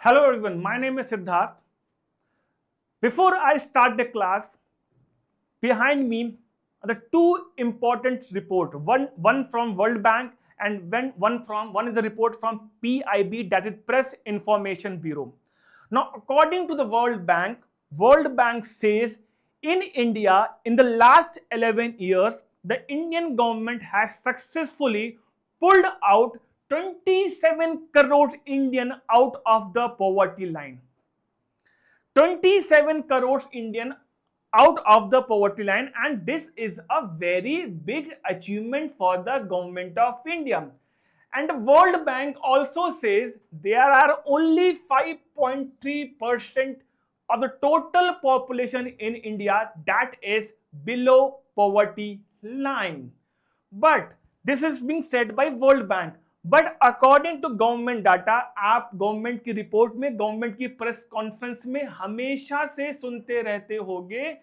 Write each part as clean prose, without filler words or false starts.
Hello everyone, my name is Siddharth. Before I start the class, behind me are the two important reports. One from World Bank and one is a report from PIB, that is Press Information Bureau. Now, according to the World Bank says in India, in the last 11 years, the Indian government has successfully pulled out 27 crores Indian out of the poverty line. 27 crores Indian out of the poverty line, and this is a very big achievement for the government of India. And the World Bank also says there are only 5.3% of the total population in India that is below poverty line. But this is being said by World Bank. But according to government data, आप government की report में, government की press conference में हमेशा से सुनते रहते होंगे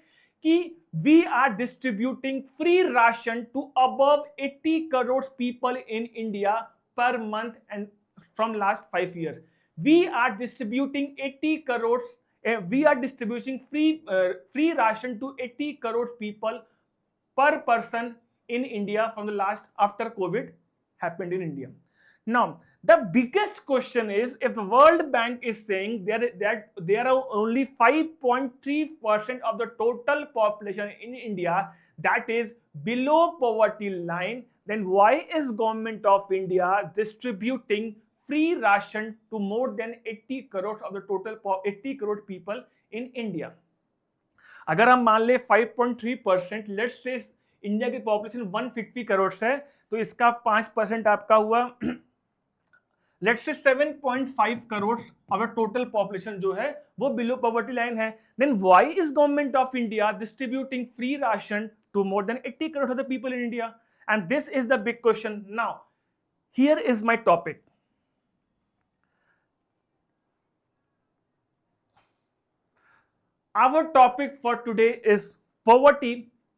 कि we are distributing free ration to above 80 crore people in India per month and from last 5 years. We are distributing 80 crore, we are distributing free ration to 80 crore people per person in India from the last after COVID happened in India. Now, the biggest question is, if the World Bank is saying that there are only 5.3% of the total population in India that is below poverty line, then why is government of India distributing free ration to more than 80 crores of the total 80 crore people in India? अगर हम मान ले 5.3%, let's say India की population 150 crore है, तो इसका 5% आपका हुआ, लेट्स से 7.5 करोड़ अगर टोटल पॉपुलेशन जो है वो बिलो पॉवर्टी लाइन है. Then why is government of India distributing free ration to more than 80 crore of the people in India? And this is the big question. Now here is my topic. Our topic for today is poverty,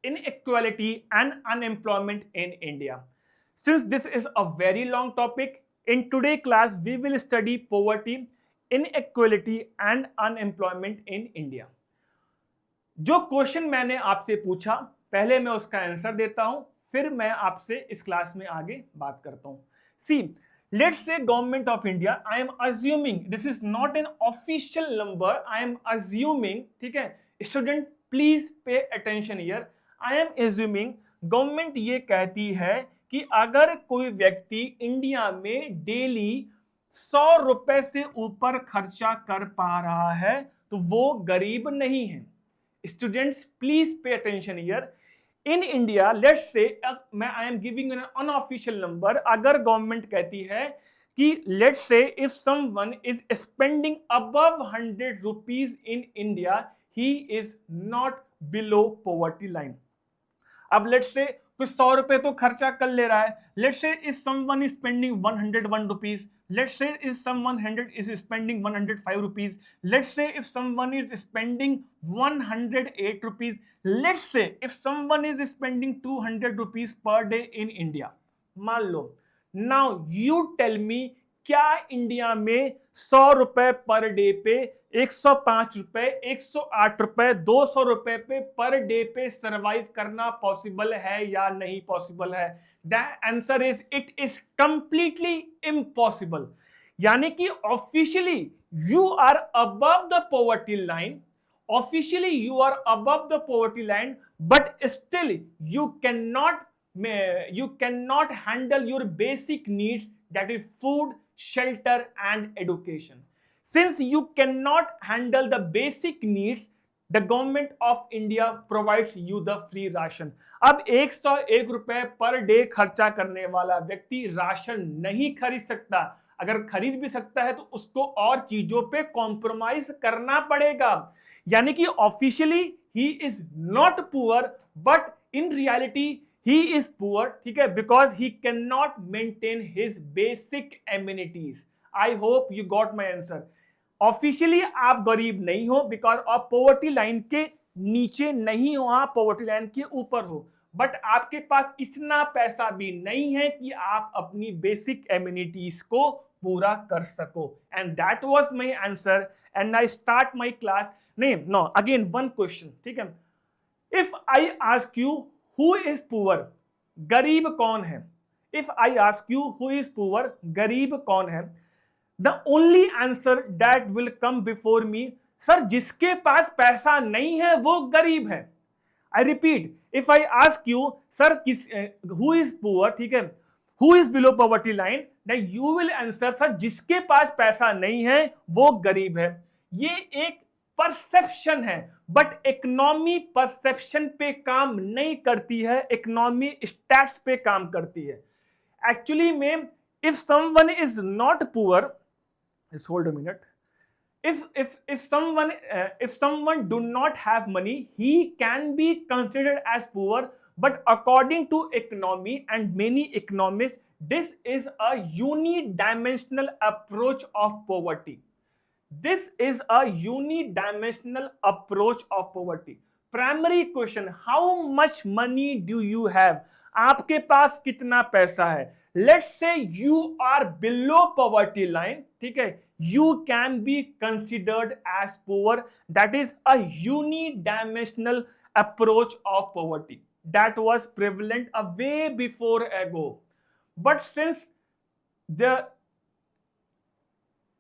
inequality and unemployment in India. Since this is a very long topic, in today's class we will study poverty, inequality and unemployment in India. जो question मैंने आपसे पूछा, पहले मैं उसका answer देता हूं, फिर मैं आपसे इस क्लास में आगे बात करता हूं. सी, let's say government of India, I am assuming, this is not an official number, I am assuming, ठीक है student, please pay attention here. I am assuming government ये कहती है कि अगर कोई व्यक्ति इंडिया में डेली 100 रुपए से ऊपर खर्चा कर पा रहा है तो वो गरीब नहीं है. Students please pay attention here. In India, let's say, मैं I am giving an unofficial number. अगर गवर्नमेंट कहती है कि let's say if someone is spending above 100 rupees in India, he is not below poverty line. अब let's say कुछ 100 रुपए तो खर्चा कर ले रहा है. Let's say if someone is spending 101 rupees, let's say if someone is spending 105 rupees, let's say if someone is spending 108 rupees, let's say if someone is spending 200 rupees per day in India, मान लो. now you tell me, क्या India में 100 रुपए per day पे, 105 रुपए, 108 रुपए, 200 रुपए पे per day पे सरवाइव करना पॉसिबल है या नहीं पॉसिबल है? The answer is it is completely impossible. यानी कि officially you are above the poverty line, officially you are above the poverty line, but still you cannot handle your basic needs, that is food, shelter and education. Since you cannot handle the basic needs, the government of India provides you the free ration. अब 101 रुपए per day खर्चा करने वाला व्यक्ति ration नहीं खरीद सकता. अगर खरीद भी सकता है तो उसको और चीजों पे कॉम्प्रोमाइज करना पड़ेगा. यानी कि officially he is not poor, but in reality he is poor, ठीक है, because he cannot maintain his basic amenities. I hope you got my answer. Officially आप गरीब नहीं हो बिकॉज आप पॉवर्टी लाइन के नीचे नहीं हो, आप पॉवर्टी लाइन के ऊपर हो, बट आपके पास इतना पैसा भी नहीं है कि आप अपनी बेसिक एमिनिटीज को पूरा कर सको। And that was my answer and I start my class. नहीं नो, अगेन वन क्वेश्चन, ठीक है। If I ask you who is poor, गरीब कौन है? If I ask you who is poor, गरीब कौन है, the only answer that will come before me, sir जिसके पास पैसा नहीं है वो गरीब है। I repeat, if I ask you sir किस हु इज पुअर, ठीक है, who is below poverty line, then you will answer sir जिसके पास पैसा नहीं है वो गरीब है। ये एक परसेप्शन है, बट इकोनॉमी परसेप्शन पे काम नहीं करती है, इकोनॉमी स्टैट्स पे काम करती है। एक्चुअली में if someone is not poor, just hold a minute, if someone do not have money, he can be considered as poor, but according to economy and many economists, this is a unidimensional approach of poverty. This is a unidimensional approach of poverty. Primary question, how much money do you have? आपके पास कितना पैसा है? Let's say you are below poverty line, ठीक है, you can be considered as poor. That is a unidimensional approach of poverty that was prevalent a way before ago. But since the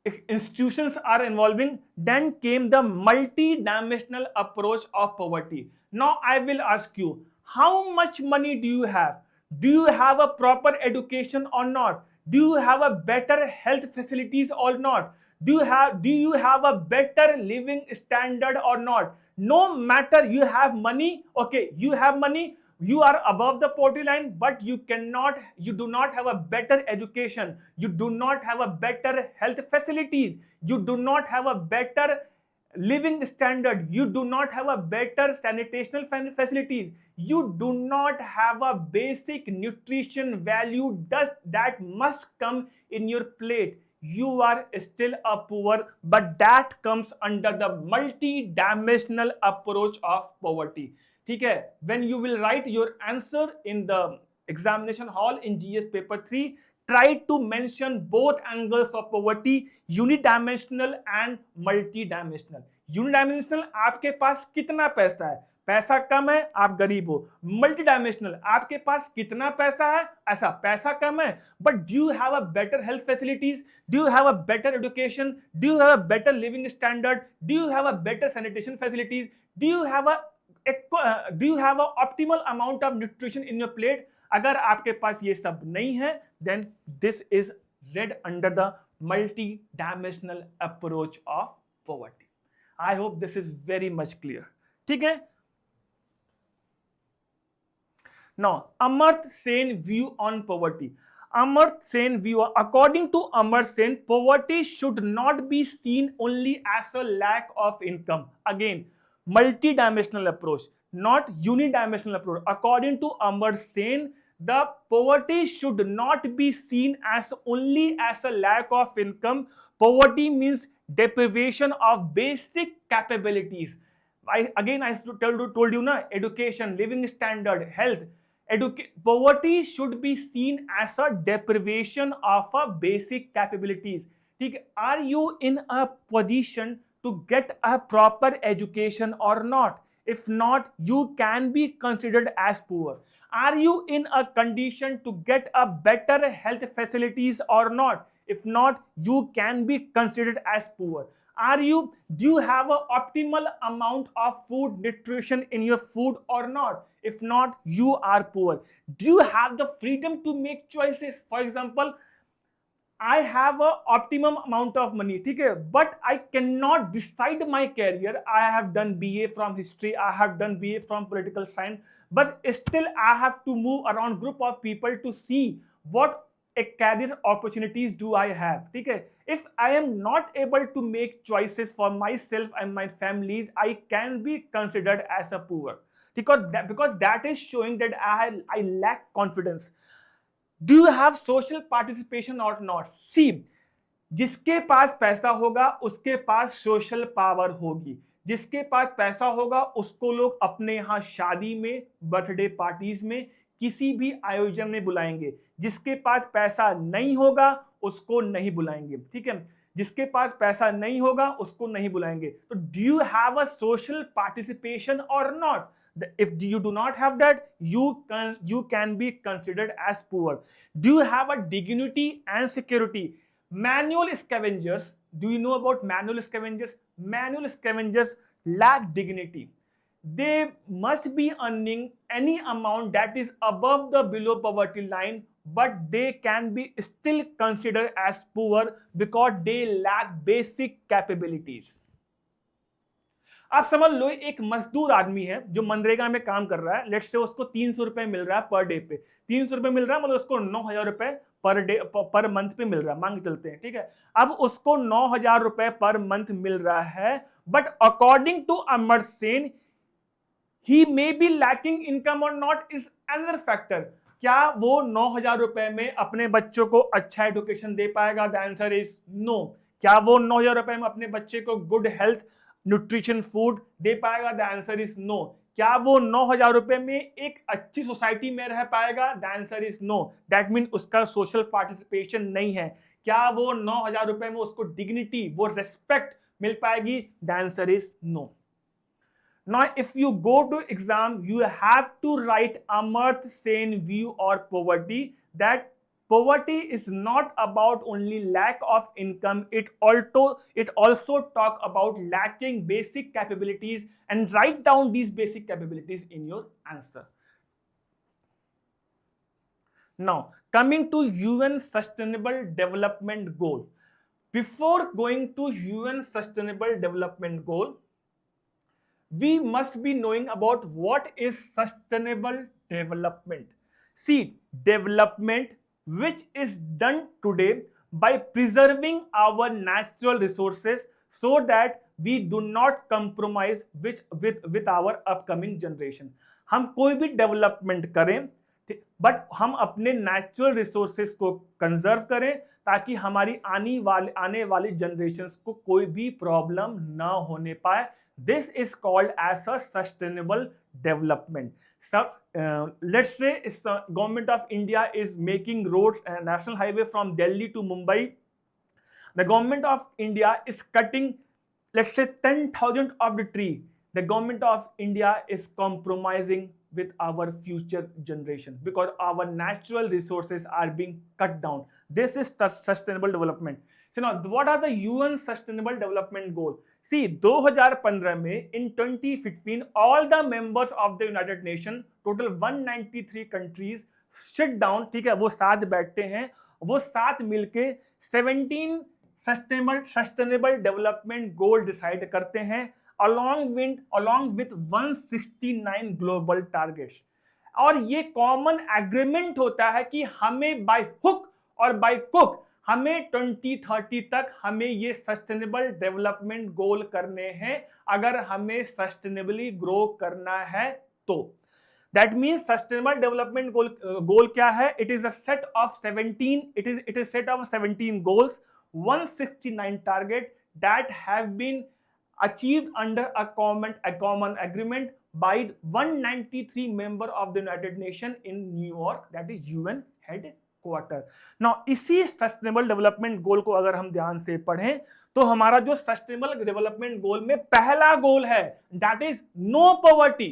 institutions are involving, then came the multi-dimensional approach of poverty. Now I will ask you, how much money do you have? Do you have a proper education or not? Do you have a better health facilities or not? Do you have a better living standard or not? No matter you have money, okay, you have money, you are above the poverty line, but you do not have a better education, you do not have a better health facilities, you do not have a better living standard, you do not have a better sanitation facilities, you do not have a basic nutrition value that must come in your plate, you are still a poor, but that comes under the multi-dimensional approach of poverty. ठीक है, when you will write your answer in the examination hall in GS paper 3, try to mention both angles of poverty, unidimensional and multidimensional. Unidimensional, आपके पास कितना पैसा है, पैसा कम है आप गरीब हो। मल्टीडायमेंशनल, आपके पास कितना पैसा है, ऐसा पैसा कम है, but do you have a better health facilities, do you have a better education, do you have a better living standard, do you have a better sanitation facilities, do you have a optimal amount of nutrition in your plate? अगर आपके पास ये सब नहीं है, then this is read under the multi-dimensional approach of poverty. I hope this is very much clear. ठीक है? Now, Amartya Sen view on poverty. Amartya Sen view, according to Amartya Sen, poverty should not be seen only as a lack of income. Again, multi-dimensional approach, not unidimensional approach. According to Amartya Sen, the poverty should not be seen as only as a lack of income. Poverty means deprivation of basic capabilities. I told you na, education, living standard, health. Poverty should be seen as a deprivation of a basic capabilities. Are you in a position to get a proper education or not? If not, you can be considered as poor. Are you in a condition to get a better health facilities or not? If not, you can be considered as poor. Do you have an optimal amount of food nutrition in your food or not? If not, you are poor. Do you have the freedom to make choices? For example, I have an optimum amount of money, okay, but I cannot decide my career. I have done BA from history, I have done BA from political science, but still I have to move around group of people to see what a career opportunities do I have. Okay? If I am not able to make choices for myself and my families, I can be considered as a poor. Because that is showing that I lack confidence. Do you have social participation or not? See, जिसके पास पैसा होगा उसके पास social power होगी, जिसके पास पैसा होगा उसको लोग अपने यहाँ शादी में, बर्थडे पार्टीज में, किसी भी आयोजन में बुलाएंगे। जिसके पास पैसा नहीं होगा उसको नहीं बुलाएंगे, ठीक है। जिसके पास पैसा नहीं होगा उसको नहीं बुलाएंगे। तो do you have a social participation और not? If you do not have that, you can be considered as poor. Do you have a dignity and security? Manual scavengers, do you know about manual scavengers? Manual scavengers lack dignity. They must be earning any amount that is above the below poverty line, but they can be still considered as poor because they lack basic capabilities. आप समझ लो एक मजदूर आदमी है जो मनरेगा में काम कर रहा है, लेट्स से उसको 300 रुपए मिल रहा है पर डे पे। 300 रुपए मिल रहा है मतलब उसको 9,000 रुपए पर डे पर मंथ पे मिल रहा है, मान के चलते हैं, ठीक है। अब उसको 9,000 रुपए पर मंथ मिल रहा है, but according to Amartya Sen he may be lacking income और नॉट इज अनदर फैक्टर। क्या वो 9,000 रुपए में अपने बच्चों को अच्छा एजुकेशन दे पाएगा? The answer is no. क्या वो 9,000 रुपए में अपने बच्चे को गुड हेल्थ न्यूट्रिशन फूड दे पाएगा? The answer is no. क्या वो 9,000 रुपए में एक अच्छी सोसाइटी में रह पाएगा? The answer is no. That mean उसका सोशल पार्टिसिपेशन नहीं है। क्या वो 9,000 रुपए में उसको डिग्निटी, वो रेस्पेक्ट मिल पाएगी? The answer is no. Now, if you go to exam, you have to write Amartya Sen view or poverty, that poverty is not about only lack of income. It also talk about lacking basic capabilities, and write down these basic capabilities in your answer. Now, coming to UN Sustainable Development Goal. Before going to UN Sustainable Development Goal, we must be knowing about what is sustainable development. See, development which is done today by preserving our natural resources so that we do not compromise with our upcoming generation. हम कोई भी development करें but हम अपने natural resources को conserve करें ताकि हमारी आने वाली जनरेशंस को कोई भी प्रॉब्लम ना होने पाए। This is called as a sustainable development. So, let's say government of India is making roads and national highway from Delhi to Mumbai. The government of India is cutting, let's say, 10,000 of the tree. The government of India is compromising with our future generation because our natural resources are being cut down. This is sustainable development. So now, what are the UN Sustainable Development Goal? See, 2015 में in 2015 all the members of the United Nations, total 193 countries sit down, ठीक है, वो साथ बैठते हैं, वो साथ मिलके 17 sustainable development goal decide करते हैं along with 169 global targets. और ये कॉमन एग्रीमेंट होता है कि हमें बाय हुक और बाय कुक हमें 2030 तक हमें ये सस्टेनेबल डेवलपमेंट गोल करने हैं अगर हमें सस्टेनेबली ग्रो करना है तो। That means sustainable development goal क्या है? It is a set of 17 it is set of 17 goals, 169 target that have been achieved under a common agreement by 193 member of the United Nations in New York, that is UN headquarter. Now, इसी sustainable development goal को अगर हम ध्यान से पढ़ें तो हमारा जो सस्टेनेबल डेवलपमेंट गोल में पहला गोल है that is no poverty.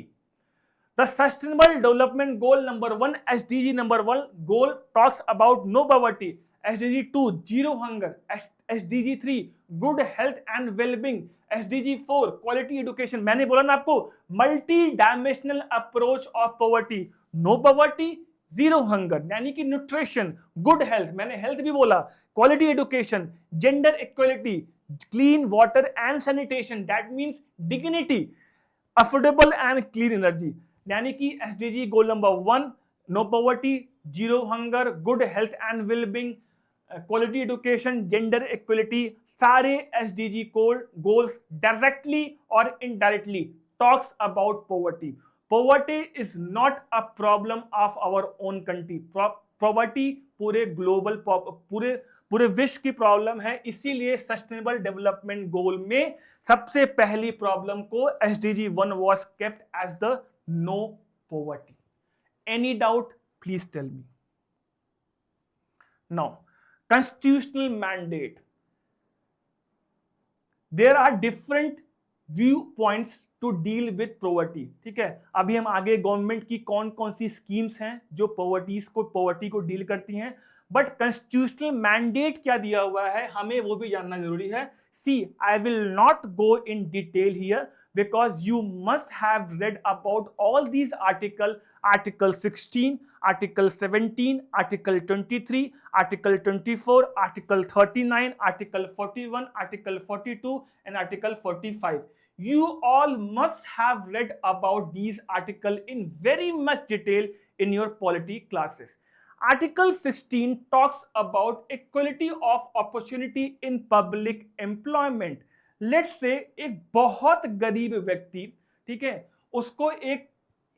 The Sustainable Development Goal number 1, SDG number 1 goal talks about no poverty. SDG 2, zero hunger. SDG 3, good health and well-being. SDG 4, quality education. मैंने बोला ना आपको multi dimensional approach of poverty. No poverty, zero hunger यानी कि nutrition, good health, मैंने health भी बोला, quality education, gender equality, clean water and sanitation, that means dignity, affordable and clean energy. यानी कि SDG goal number 1 no poverty, zero hunger, good health and wellbeing, quality education, gender equality, सारे SDG goals directly और indirectly talks about poverty. Poverty is not a problem of our own country. Poverty पूरे global पूरे पूरे विश्व की problem है, इसीलिए sustainable development goal में सबसे पहली प्रॉब्लम को SDG 1 was kept as the no poverty. Any doubt? Please tell me. Now, constitutional mandate. There are different viewpoints to deal with poverty, ठीक है। अभी हम आगे गवर्नमेंट की कौन कौन सी स्कीम्स हैं जो पॉवर्टी को डील करती हैं, बट कॉन्स्टिट्यूशनल मैंडेट क्या दिया हुआ है हमें वो भी जानना जरूरी है। See, I will not go in detail here because you must have read about all these article 16, article 17, article 23, article 24, article 39, article 41, article 42 and article 45. You all must have read about these articles in very much detail in your polity classes. Article 16 talks about equality of opportunity in public employment. Let's say एक बहुत गरीब व्यक्ति, ठीक है, उसको एक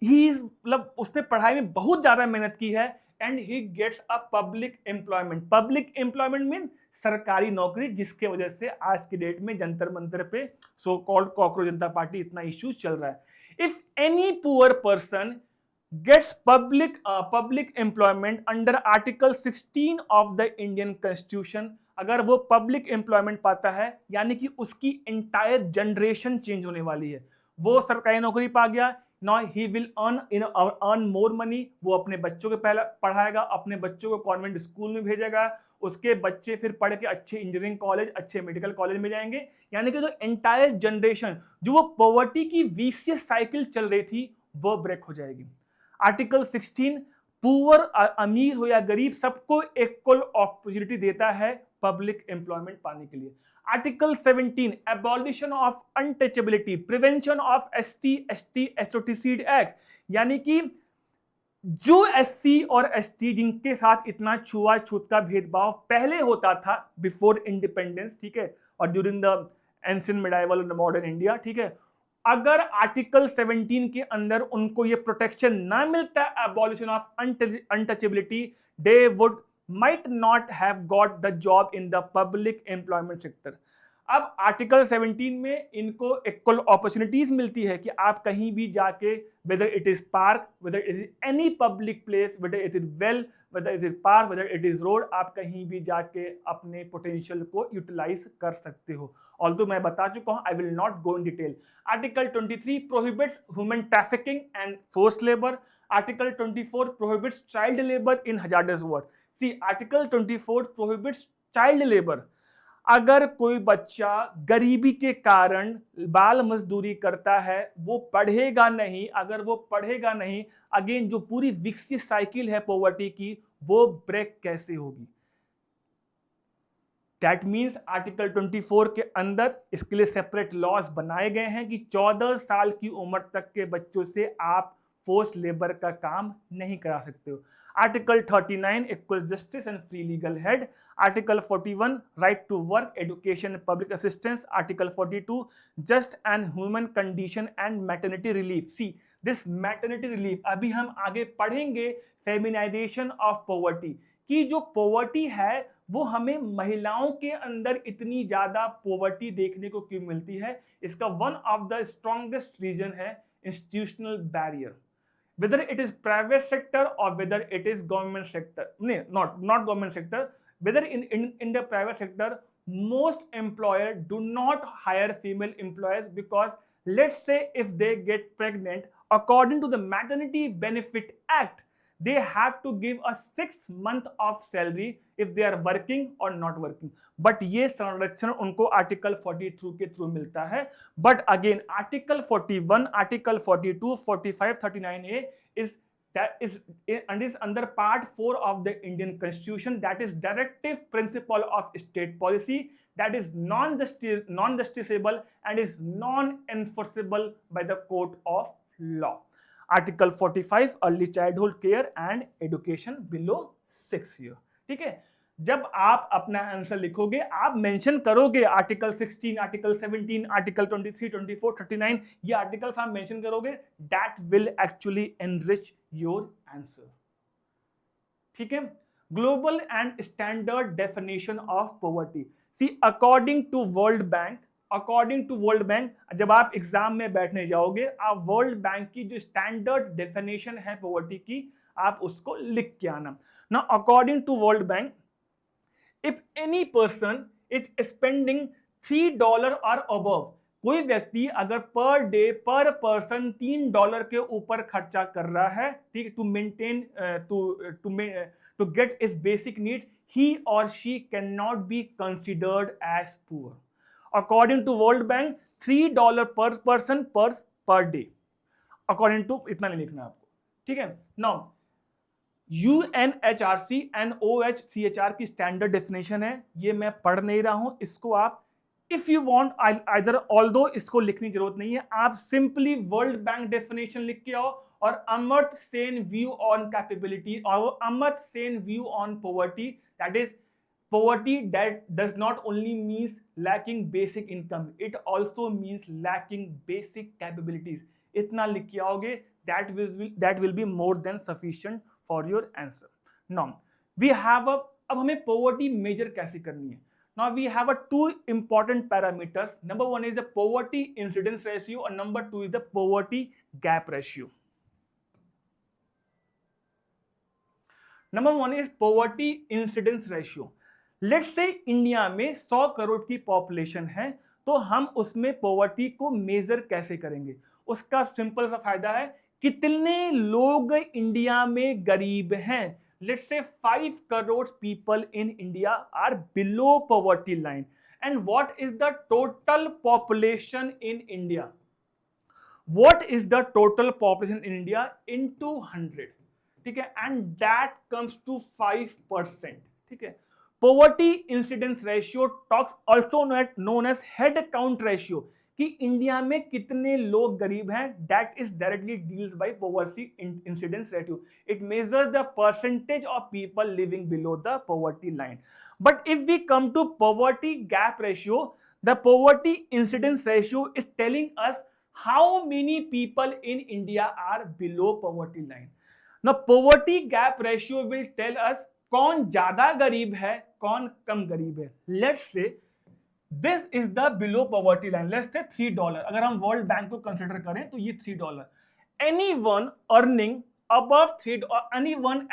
मतलब उसने पढ़ाई में बहुत ज्यादा मेहनत की है and he gets a public employment. Public employment mean सरकारी नौकरी, जिसके वजह से आज की डेट में जंतर मंतर पे so called cockroach Janta Party इतना इश्यूज चल रहा है. If any poor person gets public employment under article 16 of the Indian constitution, अगर वो पब्लिक एम्प्लॉयमेंट पाता है यानी कि उसकी एंटायर जनरेशन चेंज होने वाली है. वो सरकारी नौकरी पा गया, now he will earn more money. वो अपने बच्चों को पहले पढ़ाएगा, अपने बच्चों को कॉन्वेंट स्कूल में भेजेगा, उसके बच्चे फिर पढ़ के अच्छे इंजीनियरिंग कॉलेज, अच्छे मेडिकल कॉलेज में जाएंगे. यानी कि जो एंटायर जनरेशन जो वो पॉवर्टी की विशियस साइकिल चल रही थी वो ब्रेक हो जाएगी. आर्टिकल 16 पुअर, अमीर हो या गरीब, सबको इक्वल अपॉर्चुनिटी देता है पब्लिक एम्प्लॉयमेंट पाने के लिए. Article 17, abolition of untouchability, prevention of ST, SOT, SEED Acts. यानी कि जो SC और ST जिनके साथ इतना छुआछूत का भेदभाव पहले होता था बिफोर इंडिपेंडेंस, ठीक है, और ड्यूरिंग द एंशिएंट मिडाइवल और मॉडर्न इंडिया, ठीक है, अगर आर्टिकल 17 के अंदर उनको ये प्रोटेक्शन ना मिलता, abolition of untouchability, they would might not have got the job in the public employment sector. अब आर्टिकल 17 में इनको इक्वल अपॉर्चुनिटीज मिलती है कि आप कहीं भी जाके, whether it is park, whether it is any public place, whether it is well, whether it is park, whether it is road, आप कहीं भी जाके अपने पोटेंशियल को यूटिलाइज कर सकते हो. ऑल्दो मैं बता चुका हूं, आई will not go in detail. Article 23 prohibits human trafficking and forced labour. Article 24 prohibits child labour in hazardous work. See, Article 24 prohibits child labor. अगर कोई बच्चा गरीबी के कारण बाल मजदूरी करता है, वो पढ़ेगा नहीं. अगर वो पढ़ेगा नहीं, अगेन जो पूरी विकसित साइकिल है पॉवर्टी की, वो ब्रेक कैसे होगी? That means आर्टिकल 24 के अंदर इसके लिए सेपरेट लॉज बनाए गए हैं कि 14 साल की उम्र तक के बच्चों से आप फोर्स्ड लेबर का काम नहीं करा सकते हो. Article 39 equal justice and free legal aid. Article 41 right to work, education and public assistance. Article 42 just and human condition and maternity relief. See, this maternity relief अभी हम आगे पढ़ेंगे. फेमिनाइजेशन ऑफ पॉवर्टी, कि जो पॉवर्टी है वो हमें महिलाओं के अंदर इतनी ज्यादा पॉवर्टी देखने को क्यों मिलती है. इसका one of the strongest reason है institutional barrier. Whether it is private sector or whether it is government sector, not government sector, whether in the private sector, most employers do not hire female employees because let's say if they get pregnant, according to the Maternity Benefit Act, they have to give a 6 month of salary if they are working or not working. But ये संरक्षण उनको article 42 के through मिलता है. But again article 41, article 42, 45, 39A is under part 4 of the Indian Constitution, that is directive principle of state policy, that is non-justiciable and is non-enforceable by the court of law. Article 45 early childhood care and education below 6 year. ठीक है, जब आप अपना answer लिखोगे आप mention करोगे article 16, article 17, article 23, 24, 39, ये articles आप मेंशन करोगे. That will actually enrich your answer. ठीक है, global and standard definition of poverty. See according to World Bank, according to World Bank, जब आप एग्जाम में बैठने जाओगे आप वर्ल्ड बैंक की जो स्टैंडर्ड डेफिनेशन है पॉवर्टी की आप उसको लिख के आना ना। According to World Bank, if any person is spending $3 और अबव, कोई व्यक्ति अगर पर डे पर पर्सन $3 के ऊपर खर्चा कर रहा है, ठीक, to maintain to get is basic need, he और she can not be considered as poor. According to World Bank $3 पर person per day, according to, इतना नहीं लिखना आपको, ठीक है। नाउ UNHRC एंड OHCHR की स्टैंडर्ड डेफिनेशन है, ये मैं पढ़ नहीं रहा हूं, इसको आप if you want either, although इसको लिखने की जरूरत नहीं है, आप सिंपली वर्ल्ड बैंक डेफिनेशन लिख के आओ और Amartya Sen view on capability और Amartya Sen view on poverty, that is poverty that does not only means lacking basic income, it also means lacking basic capabilities, इतना लिख के आओगे, that will be more than sufficient for your answer. Now we have a, अब हमें poverty measure कैसे करनी है। Now we have a two important parameters. Number one is the poverty incidence ratio and number two is the poverty gap ratio. Number one is poverty incidence ratio. Let's say India में 100 करोड़ की population है, तो हम उसमें poverty को major कैसे करेंगे। उसका सिंपल सा फायदा है, कितने लोग इंडिया में गरीब हैं। Let's say 5 crore people in India are below poverty line, and what is the total population in India, what is the total population in India into 100, ठीक है, एंड दैट कम्स टू 5%, ठीक है। Poverty incidence ratio talks also known as head count ratio, कि India में कितने लोग गरीब हैं, that is directly deals by poverty incidence ratio, it measures the percentage of people living below the poverty line. But if we come to poverty gap ratio, the poverty incidence ratio is telling us how many people in India are below poverty line. Now poverty gap ratio will tell us कौन ज्यादा गरीब है कौन कम गरीब है। Let's say this is the below poverty line, let's say $3, अगर हम world bank को कंसिडर करें तो ये $3। Anyone earning above $3,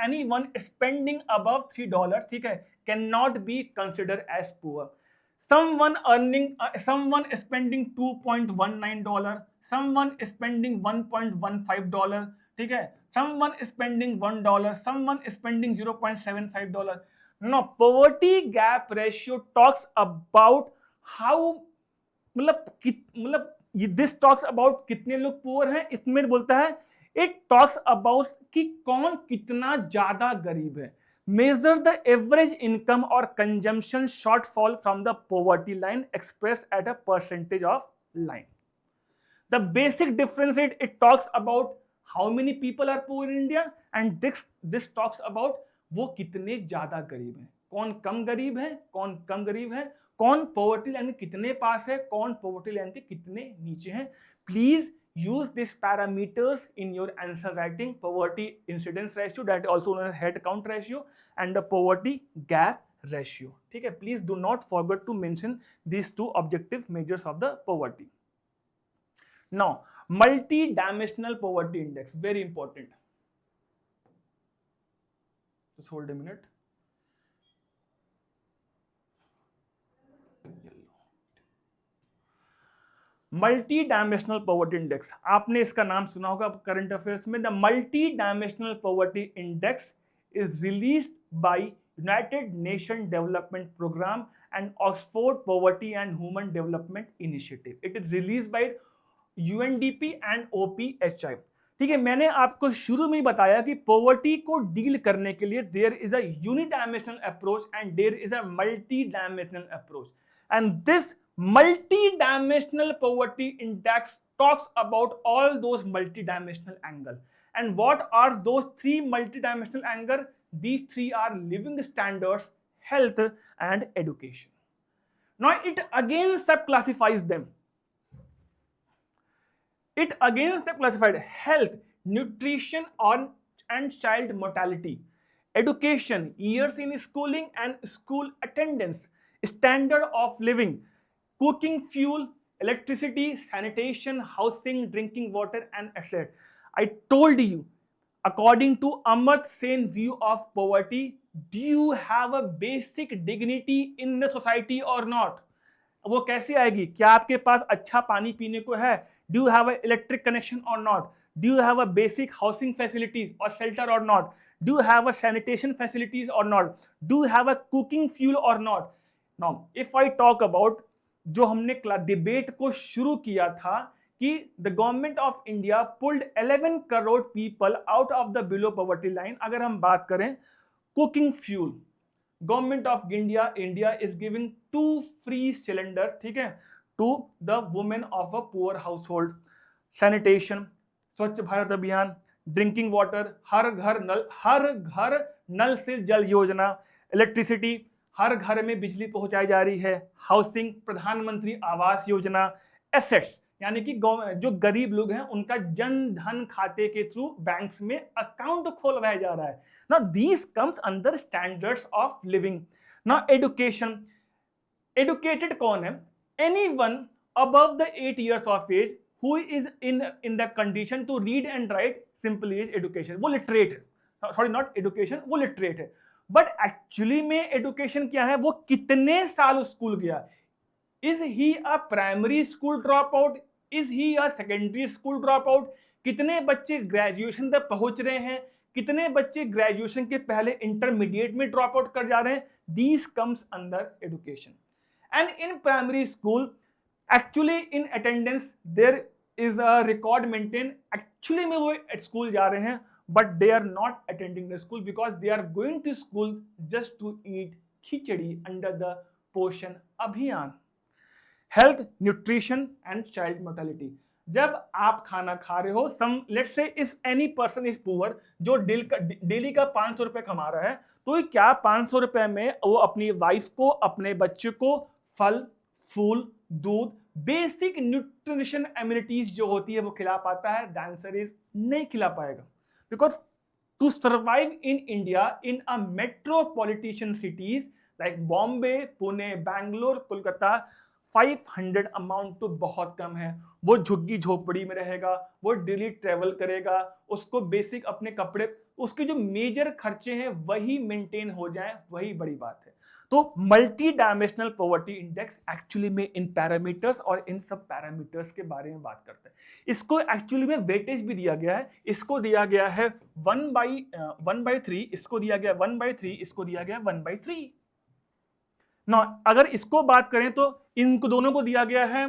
anyone spending above $3, ठीक है, can not be consider as poor. someone spending $2.19, someone spending $1.15, ठीक है, someone spending $1, someone spending $0.75. Now poverty gap ratio talks about how, मतलब this talks about कितने लोग पुअर हैं, इसमें बोलता है it talks about कि कौन कितना ज्यादा गरीब है। Measure the average income or consumption shortfall from the poverty line expressed at a percentage of line. The basic difference is it talks about how many people are poor in India and this talks about वो कितने ज्यादा गरीब हैं, कौन कम गरीब है कौन कम गरीब है, कौन पॉवर्टी लाइन के कितने पास है कौन पॉवर्टी लाइन के कितने नीचे हैं। Please use these parameters in your answer writing, poverty incidence ratio, that also known as head count ratio, and the poverty gap ratio, ठीक है। please do not forget to mention these two objective measures of the poverty. Now multi-dimensional poverty index, very important, just hold a minute. Multi dimensional poverty index, आपने इसका नाम सुना होगा current affairs में। The multi dimensional poverty index is released by United Nation Development Programme and Oxford Poverty and Human Development Initiative. It is released by UNDP and OPHI, ठीक है। मैंने आपको शुरू में ही बताया कि पॉवर्टी को डील करने के लिए there is a unidimensional approach and there is a multi dimensional approach, and this multi-dimensional poverty index talks about all those multi-dimensional angle. And what are those three multi-dimensional angle? These three are living standards, health and education. Now it again subclassifies them. It again subclassified health, nutrition and child mortality. education, years in schooling and school attendance, standard of living, cooking fuel, electricity, sanitation, housing, drinking water, and etc. I told you, according to Amartya Sen view of poverty, do you have a basic dignity in the society or not? वो कैसे आएगी? क्या आपके पास अच्छा पानी पीने को है? Do you have an electric connection or not? Do you have a basic housing facilities or shelter or not? Do you have a sanitation facilities or not? Do you have a cooking fuel or not? Now, if I talk about जो हमने debate को शुरू किया था कि the government of India pulled 11 crore people out of the below poverty line. अगर हम बात करें cooking fuel, government of India is giving 2 free cylinder, ठीक है, to the women of a poor household. Sanitation, Swachh Bharat अभियान, ड्रिंकिंग वाटर, हर घर नल से जल योजना, इलेक्ट्रिसिटी, हर घर में बिजली पहुंचाई जा रही है, हाउसिंग, प्रधानमंत्री आवास योजना, एसेट्स, यानी कि जो गरीब लोग हैं उनका जन धन खाते के थ्रू बैंक्स में अकाउंट खोलवाया जा रहा है. ना these comes under standards of living. ना एजुकेशन, एडुकेटेड कौन है? Anyone above the 8 years of age who is in the condition to read and write simply is education. वो लिटरेट है, सॉरी नॉट एडुकेशन, वो लिटरेट है. But actually में education क्या है? वो कितने साल स्कूल गया? Is he a primary school drop out? Is he a secondary school drop out? कितने बच्चे ग्रेजुएशन तक पहुंच रहे हैं? कितने बच्चे ग्रेजुएशन के पहले इंटरमीडिएट में ड्रॉप आउट कर जा रहे हैं? These comes under education. And in primary school actually in attendance there is a record maintain. Actually में वो स्कूल जा रहे हैं but they are not attending the school because they are going to school just to eat khichdi under the Poshan Abhiyan. Health, nutrition and child mortality. जब आप खाना खा रहे हो, some let's say if any person is poor, जो daily का 500 रुपए कमा रहा है, तो क्या 500 रुपए में वो अपनी वाइफ को, अपने बच्चे को फल, फूल, दूध, बेसिक न्यूट्रिशन एमिनिटीज जो होती है वो खिला पाता है? द आंसर इज नहीं खिला पाएगा. Because to survive in India, in a metropolitan cities like Bombay, Pune, Bangalore, Kolkata, 500 amount तो बहुत कम है. वो झुग्गी झोपड़ी में रहेगा, वो डेली ट्रेवल करेगा, उसको बेसिक अपने कपड़े, उसके जो मेजर खर्चे हैं वही मेंटेन हो जाए, वही बड़ी बात है. तो multi dimensional poverty index actually में इन पैरामीटर्स और इन सब पैरामीटर्स के बारे में बात करते हैं. इसको एक्चुअली में वेटेज भी दिया गया है. इसको दिया गया है 1/3, इसको दिया गया 1/3, इसको दिया गया 1/3. ना अगर इसको बात करें तो इनको दोनों को दिया गया है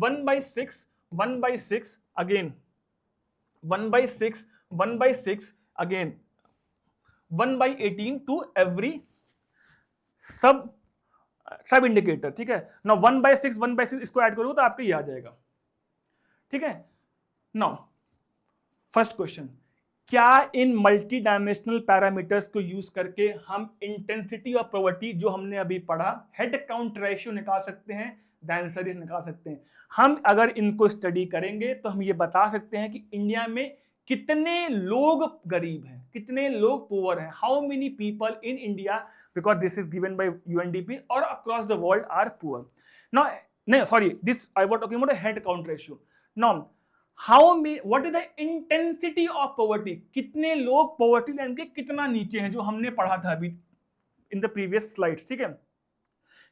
1/6, 1/6 अगेन, 1/6, 1/6 अगेन, 1/18 टू एवरी सब इंडिकेटर. ठीक है ना, 1/6, 1/6 इसको ऐड करोगे तो आपको ये आ जाएगा. ठीक है. नाउ फर्स्ट क्वेश्चन, क्या इन मल्टी डायमेंशनल पैरामीटर्स को यूज करके हम इंटेंसिटी ऑफ पॉवर्टी जो हमने अभी पढ़ा, हेड काउंट रेशियो निकाल सकते हैं? द आंसर इज निकाल सकते हैं. हम अगर इनको स्टडी करेंगे तो हम ये बता सकते हैं कि इंडिया में कितने लोग गरीब हैं, कितने लोग पुअर हैं. How many people in India, because this is given by UNDP, और across the world are poor. Now नहीं, sorry, this I was talking about head count ratio. Now what is the intensity of poverty? कितने लोग poverty line के कितना नीचे हैं, जो हमने पढ़ा था अभी इन द प्रीवियस स्लाइड्स. ठीक है.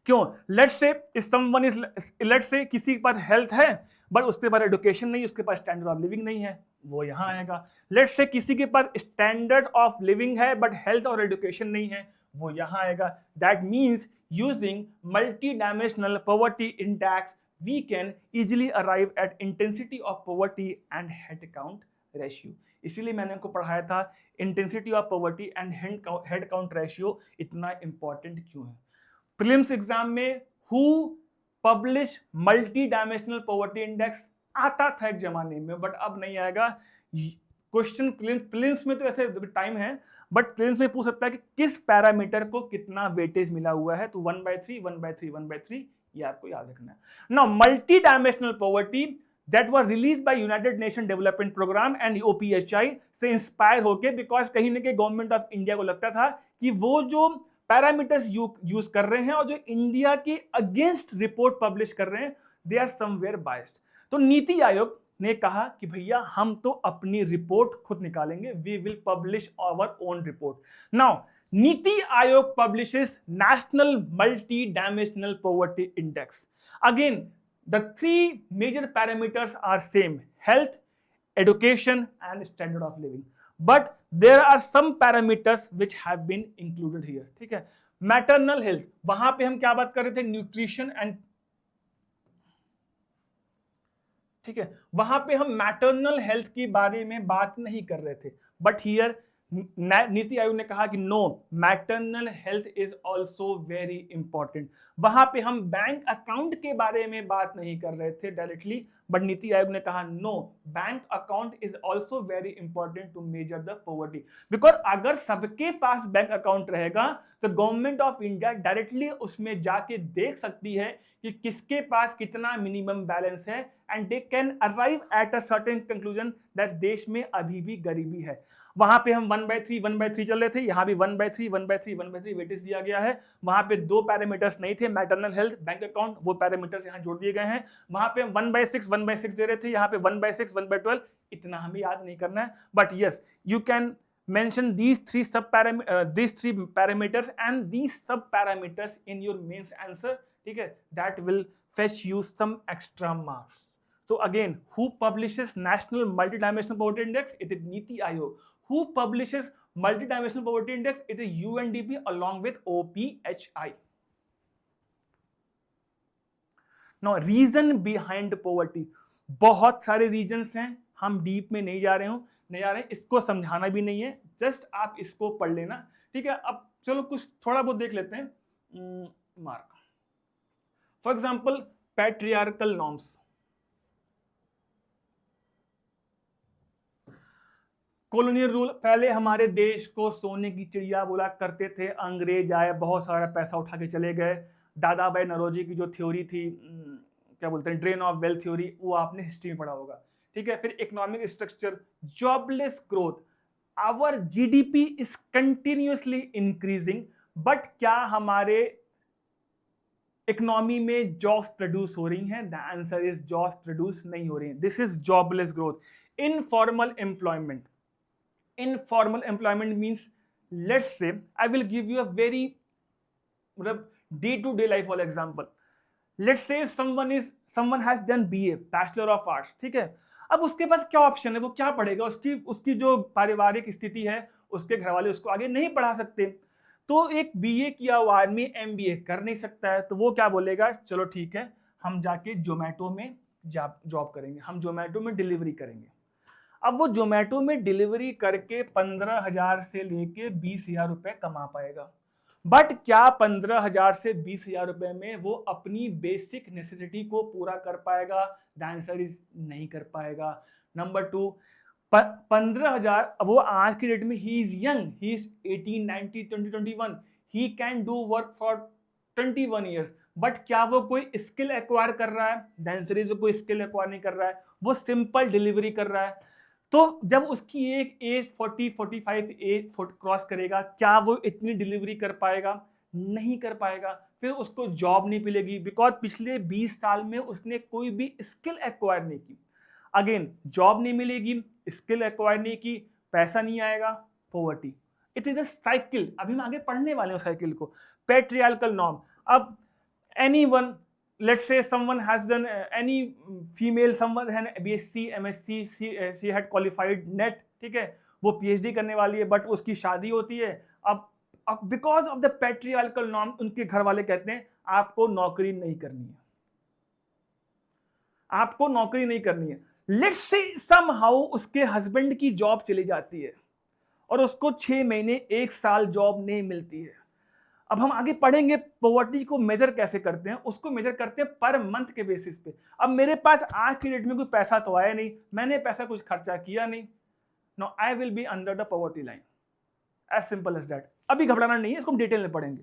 क्यों? Let's say if someone is, let's say किसी के पास हेल्थ है बट उसके पास एजुकेशन नहीं, उसके पास स्टैंडर्ड ऑफ लिविंग नहीं है, वो यहां आएगा. लेट्स से किसी के पास स्टैंडर्ड ऑफ लिविंग है बट हेल्थ और एजुकेशन नहीं है, वो यहां आएगा. That means using multi dimensional poverty index we can easily arrive at intensity of poverty and head count ratio. इसीलिए मैंने आपको पढ़ाया था intensity of poverty and head count ratio इतना important क्यों है. प्रीलिम्स एग्जाम में who publish multi dimensional poverty index आता था एक जमाने में, बट अब नहीं आएगा. क्वेश्चन प्रीलिम्स में तो ऐसे टाइम है, बट प्रीलिम्स में पूछ सकता है कि किस पैरामीटर को कितना वेटेज मिला हुआ है. तो 1/3, 1/3, 1/3 ये आपको याद रखना है. Now multi dimensional poverty, that was release by United Nation Development Programme and OPHI से इंस्पायर होके, बिकॉज कहीं ना कहीं गवर्नमेंट ऑफ इंडिया को लगता था कि वो जो पैरामीटर्स यूज कर रहे हैं और जो इंडिया के अगेंस्ट रिपोर्ट पब्लिश कर रहे हैं, दे आर समवेयर बायस्ड। तो नीति आयोग ने कहा कि भैया हम तो अपनी रिपोर्ट खुद निकालेंगे, we will publish our own report. Now Niti Aayog publishes national multi dimensional poverty index. Again the three major parameters are same: health, education and standard of living, but there are some parameters which have been included here। ठीक है, maternal health, वहां पे हम क्या बात कर रहे थे, न्यूट्रिशन एंड, ठीक है, वहां पे हम मैटरनल हेल्थ के बारे में बात नहीं कर रहे थे, बट हियर नीति आयोग ने कहा कि no, maternal health is also very important. वहां पे हम बैंक अकाउंट के बारे में बात नहीं कर रहे थे डायरेक्टली, बट नीति आयोग ने कहा no, bank account is also very important to measure the poverty. Because अगर सबके पास बैंक अकाउंट रहेगा तो गवर्नमेंट ऑफ इंडिया डायरेक्टली उसमें जाके देख सकती है कि किसके पास कितना मिनिमम बैलेंस है, and they can arrive at a certain conclusion that देश में अभी भी गरीबी है। वहां पे हम 1/3 चल रहे थे, यहाँ भी 1/3 वेटेज दिया गया है। वहां पे दो पैरामीटर्स नहीं थे, मैटरनल हेल्थ, बैंक अकाउंट, वो पैरामीटर्स यहाँ जोड़ दिए गए हैं। वहां पे हम 1/6 दे रहे थे, यहाँ पे 1/6, 1/12, इतना हमें याद नहीं करना है, but yes you can mention these three parameters and these sub parameters in your mains answer, ठीक है, that will fetch you some extra marks। So again, who publishes national multidimensional poverty index? It is Niti Aayog. Who publishes multidimensional poverty index? It is UNDP along with OPHI। Now reason behind poverty, बहुत सारे reasons हैं, हम deep में नहीं जा रहे हैं, इसको समझाना भी नहीं है, जस्ट आप इसको पढ़ लेना, ठीक है। अब चलो कुछ थोड़ा बहुत देख लेते हैं। Mark for example patriarchal norms. Colonial rule, पहले हमारे देश को सोने की चिड़िया बोला करते थे, अंग्रेज आए, बहुत सारा पैसा उठा के चले गए। दादा भाई नौरोजी की जो थ्योरी थी, क्या बोलते हैं, ड्रेन ऑफ वेल्थ थ्योरी, वो आपने हिस्ट्री में पढ़ा होगा, ठीक है। फिर economic structure, jobless growth, our GDP is continuously increasing, but क्या हमारे इकोनॉमी में जॉब्स प्रोड्यूस हो रही हैं? The answer is jobs produce नहीं हो रही हैं, this is jobless growth. Informal employment, informal employment means, let's say I will give you a very मतलब डे टू डे लाइफ वाला example. Let's say someone has done BA, bachelor of arts, ठीक है। अब उसके पास क्या option है, वो क्या पढ़ेगा, उसकी जो पारिवारिक स्थिति है, उसके घर वाले उसको आगे नहीं पढ़ा सकते, तो एक BA किया हुआ आदमी MBA कर नहीं सकता है, तो वो क्या बोलेगा, चलो ठीक है, हम जाके जोमेटो में जॉब करेंगे, हम जोमेटो में डिलीवरी करेंगे। अब वो जोमेटो में डिलीवरी करके 15,000 से लेके 20,000 रुपए कमा पाएगा, बट क्या 15,000 से 20,000 रुपए में वो अपनी बेसिक नेसेसिटी को पूरा कर पाएगा? द आंसर इज नहीं कर पाएगा। नंबर 2, 15,000, वो आज की डेट में he is young, he is 18, 19, 20, 21, he can do work for 21 years, but क्या वो कोई स्किल एक्वायर कर रहा है? द आंसर इज कोई स्किल एक्वायर नहीं कर रहा है, वो सिंपल डिलीवरी कर रहा है। तो जब उसकी एक एज 40-45 एज क्रॉस करेगा, क्या वो इतनी डिलीवरी कर पाएगा? नहीं कर पाएगा। फिर उसको जॉब नहीं मिलेगी, बिकॉज पिछले 20 साल में उसने कोई भी स्किल एक्वायर नहीं की। अगेन जॉब नहीं मिलेगी, स्किल एक्वायर नहीं की, पैसा नहीं आएगा, poverty. It is a cycle, अभी हम आगे पढ़ने वाले हैं साइकिल को। पैट्रियार्कल नॉर्म, अब anyone, let's say someone has done any female, someone had BSc MSc, she had qualified NET, ठीक है, वो PhD करने वाली है, बट उसकी शादी होती है। अब because of the patriarchal norm उनके घर वाले कहते हैं आपको नौकरी नहीं करनी है, आपको नौकरी नहीं करनी है। लेट्स से समहाउ उसके हस्बैंड की जॉब चली जाती है और उसको 6 महीने 1 साल जॉब नहीं मिलती है। अब हम आगे पढ़ेंगे पॉवर्टी को मेजर कैसे करते हैं, उसको मेजर करते हैं पर मंथ के बेसिस पे। अब मेरे पास आज की डेट में कोई पैसा तो आया नहीं, मैंने पैसा कुछ खर्चा किया नहीं, no I will be under the poverty line, as simple as that. अभी घबराना नहीं है, इसको हम डिटेल में पढ़ेंगे।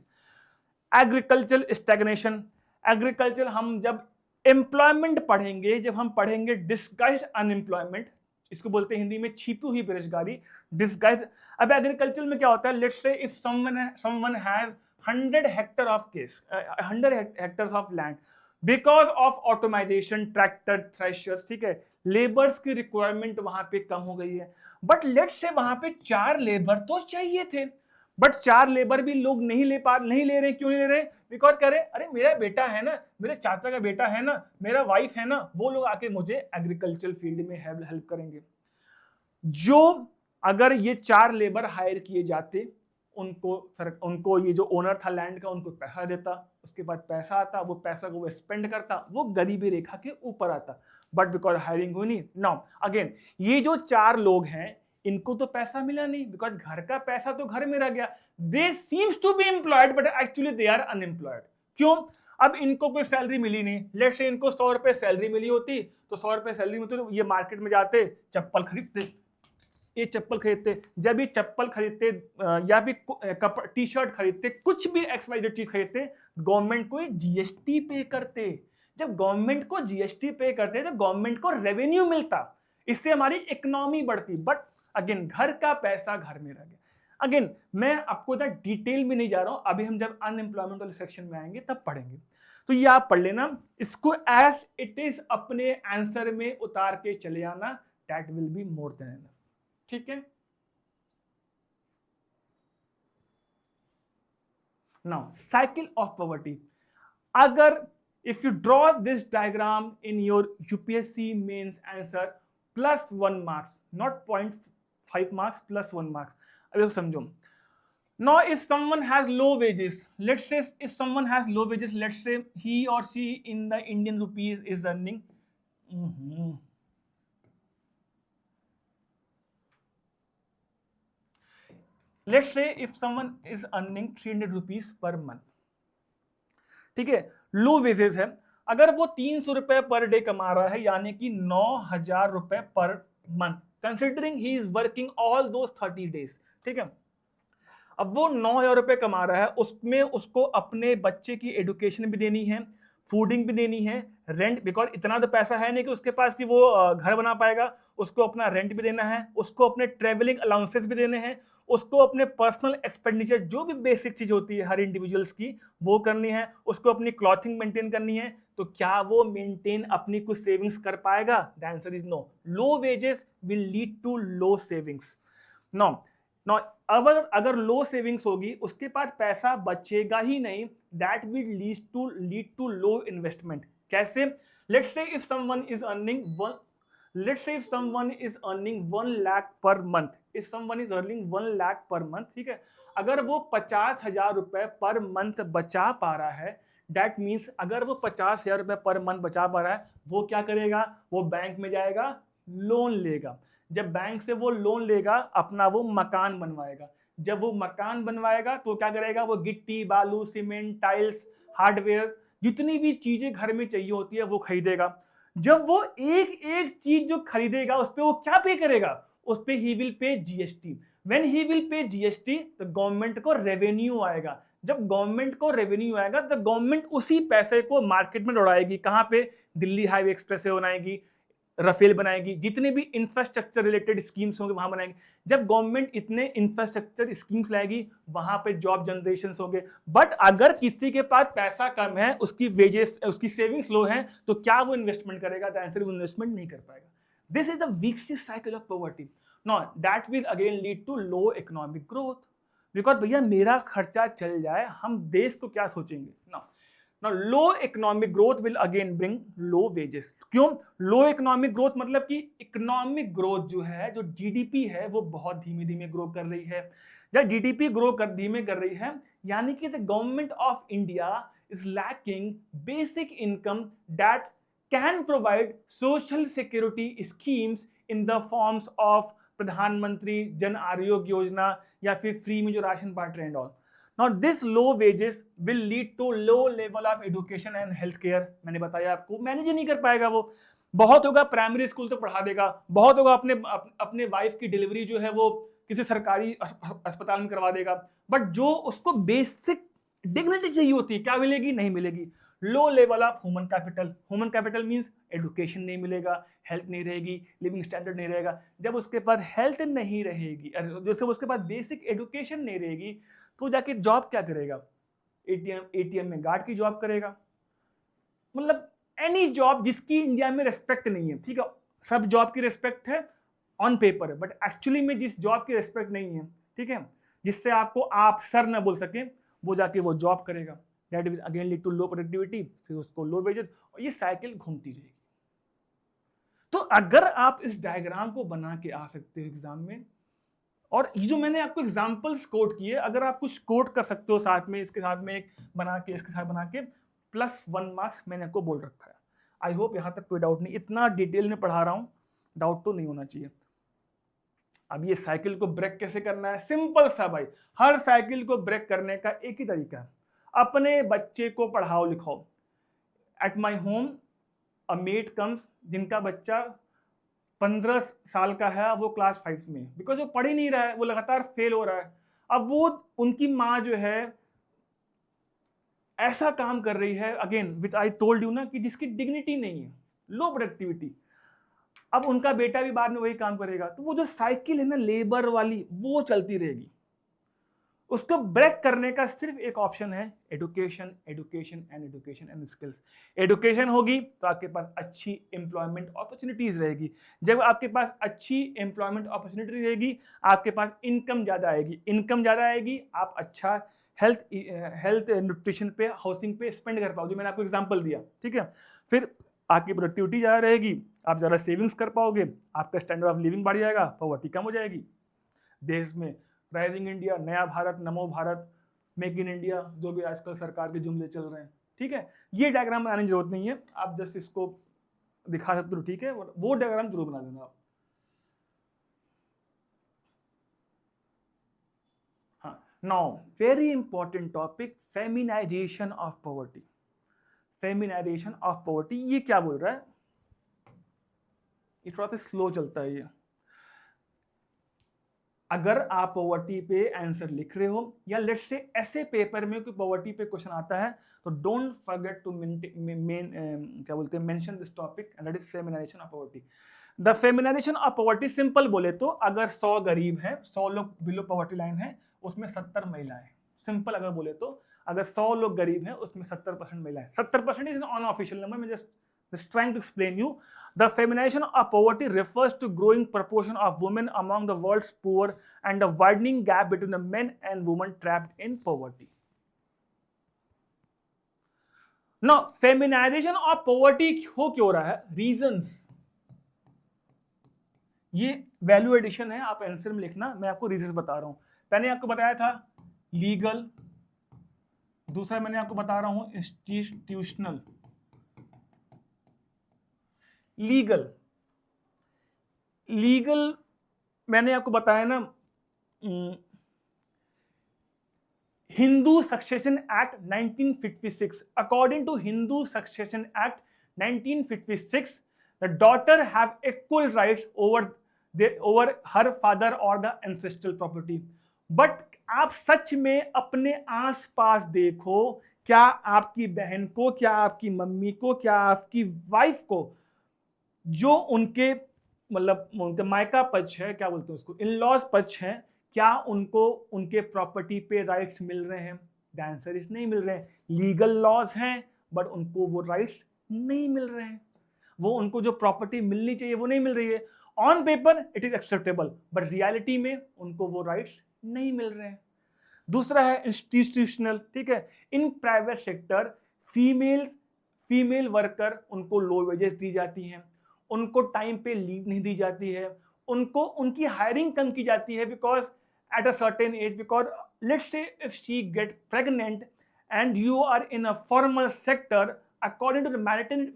एग्रीकल्चर स्टैग्नेशन, एग्रीकल्चर हम जब एम्प्लॉयमेंट पढ़ेंगे जब हम पढ़ेंगे डिस्गाइज्ड अनएम्प्लॉयमेंट, इसको बोलते हैं हिंदी में छिपी हुई बेरोजगारी, डिस्गाइज्ड। अब एग्रीकल्चर में क्या होता है, let's say if someone has 100 Hector of case 100 hectares of land, because of automisation, tractor, threshers, ठीक है, लेबर्स की रिक्वायरमेंट वहां पे कम हो गई है, बट लेट्स से वहां पे 4 लेबर तो चाहिए थे, बट 4 लेबर भी लोग नहीं ले रहे, क्यों नहीं ले रहे, बिकॉज कह रहे अरे मेरा बेटा है ना, मेरे चाचा का बेटा है ना, मेरा वाइफ है ना, वो लोग आके मुझे एग्रीकल्चर फील्ड में हेल्प करेंगे। जो अगर ये 4 लेबर हायर किए जाते, उनको ये जो ओनर था लैंड का उनको पैसा देता, उसके बाद पैसा आता, वो पैसा को वो स्पेंड करता, वो गरीबी रेखा के ऊपर आता, बट बिकॉज हायरिंग हुई नहीं। नाउ अगेन ये जो 4 लोग हैं इनको तो पैसा मिला नहीं, बिकॉज घर का पैसा तो घर में रह गया, they seems to be employed but actually they are unemployed. क्यों? अब इनको कोई सैलरी मिली नहीं, लेट से इनको 100 रुपए सैलरी मिली होती, तो 100 रुपए सैलरी में तो ये मार्केट में जाते, चप्पल खरीदते, ये चप्पल खरीदते, जब ये चप्पल खरीदते या भी टी शर्ट खरीदते, कुछ भी XYZ चीज खरीदते, गवर्नमेंट को जीएसटी पे करते, जब गवर्नमेंट को जीएसटी पे करते तो गवर्नमेंट को रेवेन्यू मिलता, इससे हमारी इकोनॉमी बढ़ती, बट अगेन घर का पैसा घर में रह गया। अगेन मैं आपको डिटेल में नहीं जा रहा हूं, अभी हम जब अनएम्प्लॉयमेंट वाले सेक्शन में आएंगे तब पढ़ेंगे, तो ये आप पढ़ लेना, इसको एज इट इज अपने आंसर में उतार के चले आना, that will be more than enough, ठीक है। नाउ साइकिल ऑफ पॉवर्टी, अगर if you draw this diagram in your UPSC mains answer, +1 marks, not 0.5 marks, +1 marks. अब समझो, now if someone has low wages, let's say if someone has low wages, let's say he or she in the Indian rupees is earning let's say if someone is earning 300 rupees per month, ठीक है, low wages है, अगर वो 300 रुपए per day कमा रहा है, यानी कि 9,000 रुपए per month, considering he is working all those 30 days, ठीक है। अब वो 9,000 रुपए कमा रहा है, उसमें उसको अपने बच्चे की एजुकेशन भी देनी है, फूडिंग भी देनी है, रेंट, बिकॉज इतना तो पैसा है नहीं कि उसके पास कि वो घर बना पाएगा, उसको अपना रेंट भी देना है, उसको अपने ट्रेवलिंग अलाउंसेस भी देने हैं, उसको अपने पर्सनल एक्सपेंडिचर जो भी बेसिक चीज होती है हर इंडिविजुअल्स की वो करनी है, उसको अपनी क्लॉथिंग मेंटेन करनी है, तो क्या वो मेंटेन अपनी कुछ सेविंग्स कर पाएगा? The answer is no. Low wages will lead to low savings. No no अगर लो सेविंग्स होगी, उसके पास पैसा बचेगा ही नहीं, that will lead to low investment. कैसे? Let's say if someone is earning let's say if someone is earning 1 lakh per month, if someone is earning 1 lakh per month, ठीक है, अगर वो 50,000 रुपए पर मंथ बचा पा रहा है, दैट मीन्स अगर वो 50,000 रुपए पर मंथ बचा पा रहा है, वो क्या करेगा? वो बैंक में जाएगा, लोन लेगा। जब बैंक से वो लोन लेगा, अपना वो मकान बनवाएगा। जब वो मकान बनवाएगा तो क्या करेगा? वो गिट्टी, बालू, सीमेंट, टाइल्स, हार्डवेयर, जितनी भी चीजें घर में चाहिए होती है वो खरीदेगा। जब वो एक एक चीज जो खरीदेगा उस पे वो क्या पे करेगा? उस पे he will pay GST. When he will pay GST तो गवर्नमेंट को रेवेन्यू आएगा। जब गवर्नमेंट को रेवेन्यू आएगा तो गवर्नमेंट उसी पैसे को मार्केट में दौड़ाएगी। कहां पे? दिल्ली हाईवे एक्सप्रेस वे बनाएगी, राफेल बनाएगी, जितने भी इंफ्रास्ट्रक्चर रिलेटेड स्कीम्स होंगे वहां बनाएंगे। जब गवर्नमेंट इतने इंफ्रास्ट्रक्चर स्कीम्स लाएगी वहां पे जॉब जनरेशन होंगे। बट अगर किसी के पास पैसा कम है, उसकी वेजेस, उसकी सेविंग्स लो है, तो क्या वो इन्वेस्टमेंट करेगा? द आंसर वो इन्वेस्टमेंट नहीं कर पाएगा। This is the weakest cycle of poverty. No that will again lead to low economic growth, because भैया मेरा खर्चा चल जाए, हम देश को क्या सोचेंगे? No Now, low economic growth will again bring low wages. क्यों? Low economic growth मतलब कि इकोनॉमिक ग्रोथ जो है, जो जीडीपी है, वो बहुत धीमे धीमे ग्रो कर रही है। जब जीडीपी ग्रो कर धीमे कर रही है, यानी कि the government of India is lacking basic income that can provide social security schemes in the forms of प्रधानमंत्री जन आरोग्य योजना या फिर फ्री में जो राशन बांट रहे हैं all. Now this low wages will lead to low level of education and healthcare। मैंने बताया आपको, मैनेज नहीं कर पाएगा वो। बहुत होगा प्राइमरी स्कूल तो पढ़ा देगा, बहुत होगा अपने वाइफ की डिलीवरी जो है वो किसी सरकारी अस्पताल में करवा देगा, बट जो उसको बेसिक डिग्निटी चाहिए होती है क्या मिलेगी? नहीं मिलेगी। Low level of human capital means education नहीं मिलेगा, हेल्थ नहीं रहेगी, लिविंग स्टैंडर्ड नहीं रहेगा। जब उसके पास हेल्थ नहीं रहेगी, जब उसके पास बेसिक एडुकेशन नहीं रहेगी, तो जाके जॉब क्या करेगा? एटीएम में गार्ड की जॉब करेगा, मतलब एनी जॉब जिसकी इंडिया में रेस्पेक्ट नहीं है। ठीक है, सब जॉब की रेस्पेक्ट है ऑन पेपर, बट एक्चुअली में जिस जॉब की रेस्पेक्ट नहीं है, ठीक है, जिससे आपको आप सर ना बोल सके, वो जाके वो जॉब करेगा, that will again lead to low productivity, फिर उसको लो वेजेस, और ये साइकिल घूमती रहेगी। तो अगर आप इस डायग्राम को बना के आ सकते हो एग्जाम में, और ये जो मैंने आपको एग्जांपल्स कोट किए, अगर आप कुछ कोट कर सकते हो साथ में, इसके साथ में एक बना के, इसके साथ बना के, +1 मार्क्स मैंने आपको बोल रखा है। आई होप यहां तक कोई डाउट नहीं, इतना डिटेल में पढ़ा रहा हूं, डाउट तो नहीं होना चाहिए। अब ये साइकिल को ब्रेक कैसे करना है? सिंपल सा भाई, हर साइकिल को ब्रेक करने का एक ही तरीका है, अपने बच्चे को पढ़ाओ लिखाओ। At my home a maid comes, जिनका बच्चा 15 साल का है, वो क्लास 5 में, बिकॉज वो पढ़ ही नहीं रहा है, वो लगातार फेल हो रहा है। अब वो, उनकी माँ जो है ऐसा काम कर रही है, again which I told you ना, कि जिसकी डिग्निटी नहीं है, लो प्रोडक्टिविटी। अब उनका बेटा भी बाद में वही काम करेगा, तो वो जो साइकिल है ना लेबर वाली, वो चलती रहेगी। उसको ब्रेक करने का सिर्फ एक ऑप्शन है, education, education and education and skills. Education होगी तो आपके पास अच्छी एम्प्लॉयमेंट अपॉर्चुनिटीज रहेगी। जब आपके पास अच्छी एम्प्लॉयमेंट अपॉर्चुनिटी रहेगी, आपके पास इनकम ज्यादा आएगी, इनकम ज्यादा आएगी, आप अच्छा हेल्थ न्यूट्रिशन पे, हाउसिंग पे स्पेंड कर पाओगे, मैंने आपको एग्जांपल दिया, ठीक है। फिर आपकी प्रोडक्टिविटी ज़्यादा रहेगी, आप ज़्यादा सेविंग्स कर पाओगे, आपका स्टैंडर्ड ऑफ लिविंग बढ़ जाएगा, पॉवर्टी कम हो जाएगी। देश में राइजिंग इंडिया, नया भारत, नमो भारत, मेक इन इंडिया, जो भी आजकल सरकार के जुमले चल रहे हैं, ठीक है, ये डायग्राम बनाने की जरूरत नहीं है, आप जस्ट इसको दिखा सकते हो, ठीक है, वो डायग्राम जरूर बना देना आप। हाँ, now very important topic, feminisation of poverty. Feminisation of poverty, ये क्या बोल रहा है? ये थोड़ा सा स्लो चलता है ये। अगर आप पॉवर्टी पे आंसर लिख रहे हो, या लेट्स से ऐसे पेपर में कोई पॉवर्टी पे क्वेश्चन आता है, तो डोंट फॉरगेट टू क्या बोलते हैं, mention this topic, and that is feminisation of poverty. The feminisation of poverty, simple बोले तो, अगर 100 गरीब है, 100 लोग बिलो पॉवर्टी लाइन है, उसमें 70 महिलाएं। सिंपल अगर बोले तो, अगर 100 लोग गरीब हैं, उसमें 70% महिलाएं। 70% इज ऑन ऑफिशियल नंबर, मैं just trying to explain you. The feminization of poverty refers to growing proportion of women among the world's poor and the widening gap between the men and women trapped in poverty. Now, feminization of poverty हो क्यों रहा है? Reasons. ये value addition है, आप answer में लिखना, मैं आपको रीजंस बता रहा हूं। मैंने आपको बताया था लीगल, दूसरा मैंने आपको बता रहा हूं इंस्टीट्यूशनल। लीगल मैंने आपको बताया ना, Hindu Succession Act 1956, according to Hindu Succession Act 1956, the daughter have equal rights over her father और द एंसेस्ट्रल प्रॉपर्टी। बट आप सच में अपने आसपास देखो, क्या आपकी बहन को, क्या आपकी मम्मी को, क्या आपकी वाइफ को, जो उनके मतलब उनके मायका पक्ष है, क्या बोलते हैं उसको, इन लॉज पक्ष है, क्या उनको उनके प्रॉपर्टी पे राइट्स मिल रहे हैं? द आंसर इज नहीं मिल रहे हैं। लीगल लॉज हैं, बट उनको वो राइट्स नहीं मिल रहे हैं, वो उनको जो प्रॉपर्टी मिलनी चाहिए वो नहीं मिल रही है। On paper it is acceptable, but reality में उनको वो राइट्स नहीं मिल रहे हैं। दूसरा है इंस्टीट्यूशनल, ठीक है, in private sector female worker, उनको लो वेजेस दी जाती हैं, उनको टाइम पे लीव नहीं दी जाती है, उनको उनकी हायरिंग कम की जाती है, because at a certain age, because let's say if she get pregnant and you are in a formal sector, according to the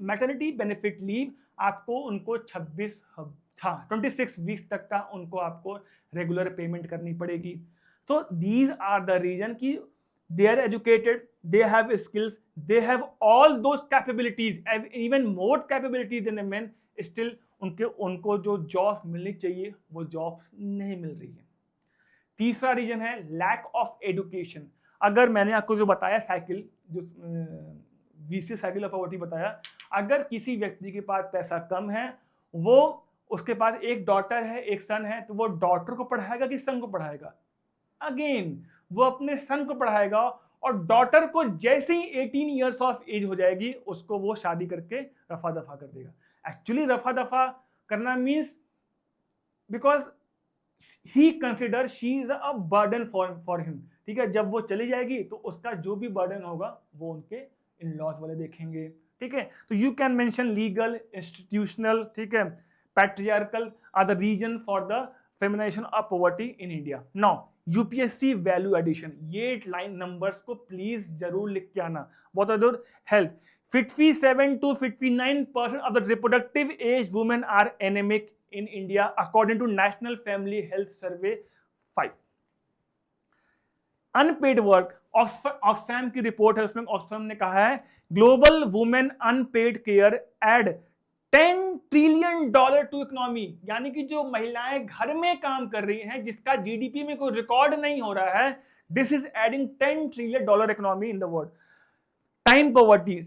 maternity benefit leave, आपको उनको 26 वीक्स तक का उनको आपको रेगुलर पेमेंट करनी पड़ेगी। So these are the reason कि they are educated, they have skills, they have all those capabilities, even more capabilities than a men, still उनको जो जॉब मिलनी चाहिए वो जॉब्स नहीं मिल रही है। तीसरा रीजन है लैक ऑफ एडुकेशन। अगर मैंने आपको जो बताया साइकिल, जो वीसी साइकिल ऑफ पॉवर्टी बताया, अगर किसी व्यक्ति के पास पैसा कम है, वो उसके पास एक डॉटर है एक सन है, तो वो डॉटर को पढ़ाएगा कि सन को पढ़ाएगा? अगेन वो अपने सन को पढ़ाएगा, और डॉटर को जैसे ही 18 ईयर्स ऑफ एज हो जाएगी उसको वो शादी करके रफा दफा कर देगा। एक्चुअली रफा दफा करना means because he consider she is a burden for him, ठीक है। जब वो चली जाएगी तो उसका जो भी बर्डन होगा वो उनके इन लॉज वाले देखेंगे, ठीक है। तो you can mention legal, institutional, ठीक है, patriarchal are the reason for the feminisation of poverty in India. Now UPSC value addition, ये लाइन नंबर्स को प्लीज जरूर लिख के आना। What are the health, 57 to 59% of the reproductive age women are anemic in India according to National Family Health Survey 5. Unpaid work, Oxfam की report है, उसमें Oxfam ने कहा है global women unpaid care add $10 trillion to economy, यानी कि जो महिलाएं घर में काम कर रही हैं जिसका जीडीपी में कोई रिकॉर्ड नहीं हो रहा है, this is adding $10 trillion economy in the world. Time poverty,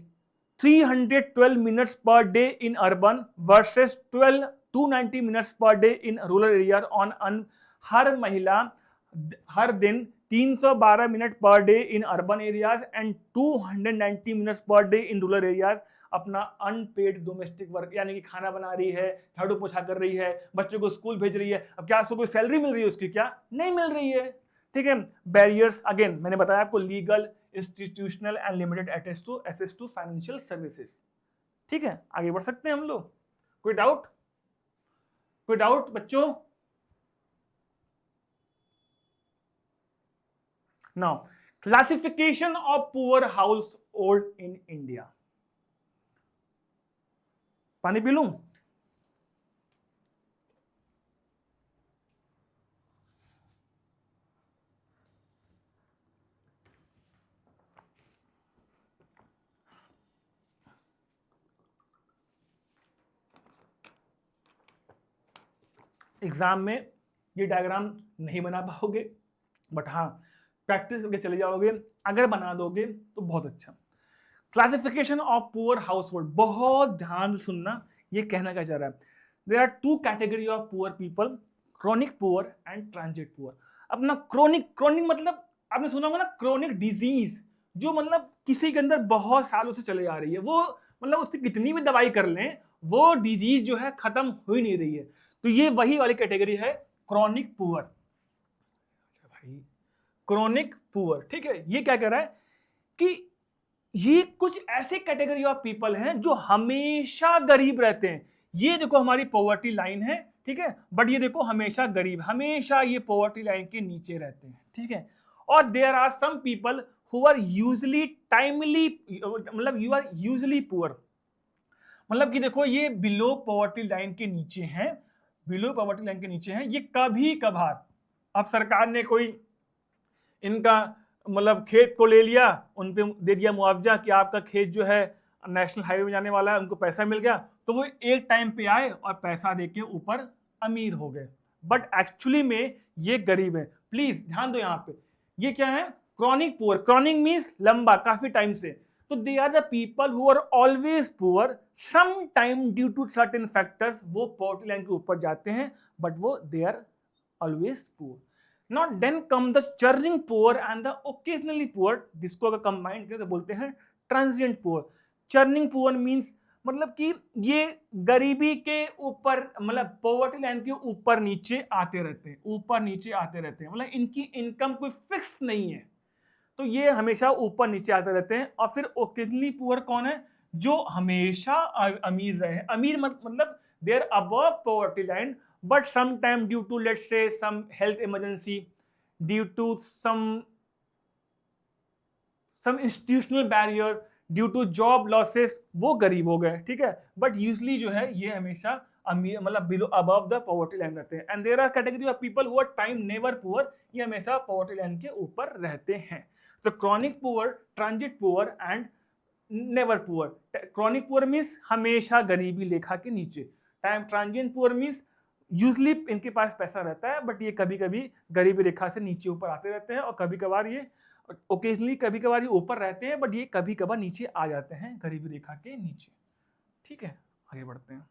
312 minutes per day in urban versus 290 minutes per day in rural area on हर महिला हर दिन 312 minute per day in urban areas and 290 minutes per day in rural areas अपना unpaid domestic work, यानी कि खाना बना रही है, झाड़ू पोछा कर रही है, बच्चों को स्कूल भेज रही है। अब क्या उसको कोई सैलरी मिल रही है? उसकी क्या नहीं मिल रही है, ठीक है। बैरियर्स, अगेन मैंने बताया आपको, legal, institutional and limited access to financial services, ठीक है। आगे बढ़ सकते हैं हम लोग। कोई डाउट, कोई डाउट बच्चों? Now, classification of poor household in India. पानी पी लूं? एग्जाम में ये डायग्राम नहीं बना पाओगे, बट हाँ प्रैक्टिस करके चले जाओगे, अगर बना दोगे तो बहुत अच्छा। Classification of poor house hold, बहुत ध्यान से सुनना, ये कहना क्या चाह रहा है। There are two category of poor people, chronic poor and transit poor. अपना क्रोनिक, क्रोनिक मतलब आपने सुना होगा ना, क्रोनिक डिजीज, जो मतलब किसी के अंदर बहुत सालों से चले आ रही है, वो मतलब उससे कितनी भी दवाई कर लें वो डिजीज जो है खत्म हो ही नहीं रही है, तो ये वही वाली कैटेगरी है क्रोनिक पुअर। क्रोनिक पुअर, ठीक है। ये क्या कह रहा है कि ये कुछ ऐसे कैटेगरी ऑफ पीपल हैं जो हमेशा गरीब रहते हैं। ये देखो हमारी पॉवर्टी लाइन है, ठीक है, बट ये देखो हमेशा गरीब, हमेशा ये पॉवर्टी लाइन के नीचे रहते हैं, ठीक है। और there are some people who are usually timely, मतलब यू आर यूजली पुअर, मतलब कि देखो ये बिलो पॉवर्टी लाइन के नीचे हैं, बिलो पॉवर्टी लाइन के नीचे हैं। ये कभी कभार अब सरकार ने कोई इनका मतलब खेत को ले लिया, उन पे दे दिया मुआवजा कि आपका खेत जो है नेशनल हाईवे में जाने वाला है, उनको पैसा मिल गया, तो वो एक टाइम पे आए और पैसा देके ऊपर अमीर हो गए, बट एक्चुअली में ये गरीब है। प्लीज ध्यान दो यहाँ पे, ये क्या है? Chronic poor. क्रॉनिक मीन्स लंबा, काफी टाइम से। तो they are the people who are always poor, some time due to certain factors वो पॉवर्टी लाइन के ऊपर जाते हैं, बट वो they are always poor. Not then come the churning poor and the occasionally poor, जिसको अगर combine करें तो बोलते हैं transient poor. Churning poor means मतलब कि ये गरीबी के ऊपर, मतलब पॉवर्टी लाइन के ऊपर नीचे आते रहते हैं, ऊपर नीचे आते रहते हैं, मतलब इनकी इनकम कोई फिक्स नहीं है, तो ये हमेशा ऊपर नीचे आते रहते हैं। और फिर ओकेजनली पुअर कौन है? जो हमेशा अमीर रहे। अमीर मतलब they are above poverty line, but sometime due to, let's say, some health emergency, due to some institutional barrier, due to job losses, वो गरीब हो गए, ठीक है। बट यूजली जो है ये हमेशा अमीर, मतलब below above the poverty line रहते हैं। And there are category of people who are time never poor, ये हमेशा पॉवर्टी लाइन के ऊपर रहते हैं। तो chronic poor, transit poor and never poor. Chronic poor means हमेशा गरीबी लेखा के नीचे। Time transient poor means usually इनके पास पैसा रहता है, बट ये कभी कभी गरीबी रेखा से नीचे ऊपर आते रहते हैं, और कभी कभार ये ओकेजनली कभी कभार ये ऊपर रहते हैं, बट ये कभी कभार नीचे आ जाते हैं, गरीबी रेखा के नीचे। ठीक है, आगे बढ़ते हैं।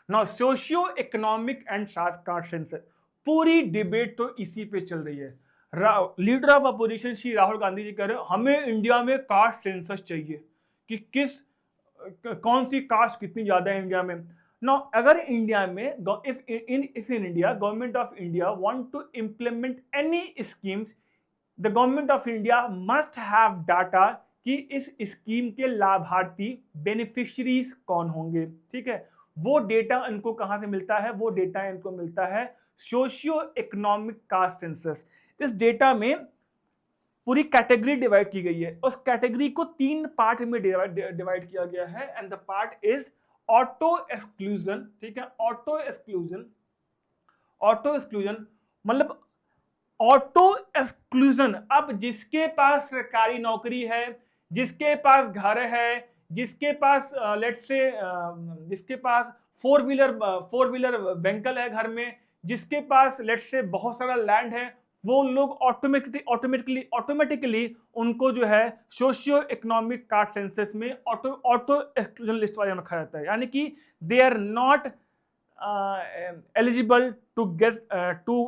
Now socio economic and caste census, पूरी डिबेट तो इसी पे चल रही है। Leader of opposition Shri Rahul Gandhi ji कह रहे हैं हमें इंडिया में कास्ट सेंसस चाहिए, कि कौन सी कास्ट कितनी ज्यादा है इंडिया में। नाउ अगर इंडिया में if in India government of India want to implement any schemes, the government of India must have data कि इस स्कीम के लाभार्थी बेनिफिशियरीज कौन होंगे। ठीक है, वो डेटा इनको कहां से मिलता है? वो डेटा इनको मिलता है सोशियो इकोनॉमिक कास्ट सेंसस। इस डेटा में पूरी कैटेगरी डिवाइड की गई है, उस कैटेगरी को 3 पार्ट में डिवाइड किया गया है, and the part is auto exclusion. ठीक है, ऑटो एक्सक्लूजन, ऑटो एक्सक्लूजन मतलब ऑटो एक्सक्लूजन। अब जिसके पास सरकारी नौकरी है, जिसके पास घर है, जिसके पास लेट्स से जिसके पास फोर व्हीलर व्हीकल है घर में, जिसके पास लेट्स से बहुत सारा लैंड है, वो लोग ऑटोमेटिकली उनको जो है सोशियो इकोनॉमिक कास्ट सेंसस में ऑटो एक्सक्लूजन लिस्ट वाले रखा जाता है, यानी कि they are not eligible to get to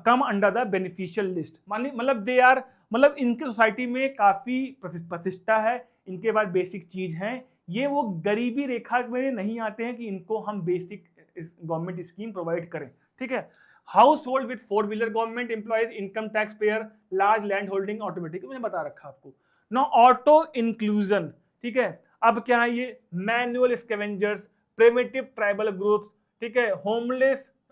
come under the beneficial list. मतलब दे आर, मतलब इनकी सोसाइटी में काफी प्रतिष्ठा है, इनके पास बेसिक चीज है, ये वो गरीबी रेखा में नहीं आते हैं कि इनको हम बेसिक गवर्नमेंट स्कीम प्रोवाइड करें। ठीक है, household with 4 wheeler government employees, income tax payer, large land holding, automatic, मैंने बता रखा आपको। No auto inclusion. ठीक है, अब क्या है ये? Manual scavengers, primitive tribal groups, ठीक है,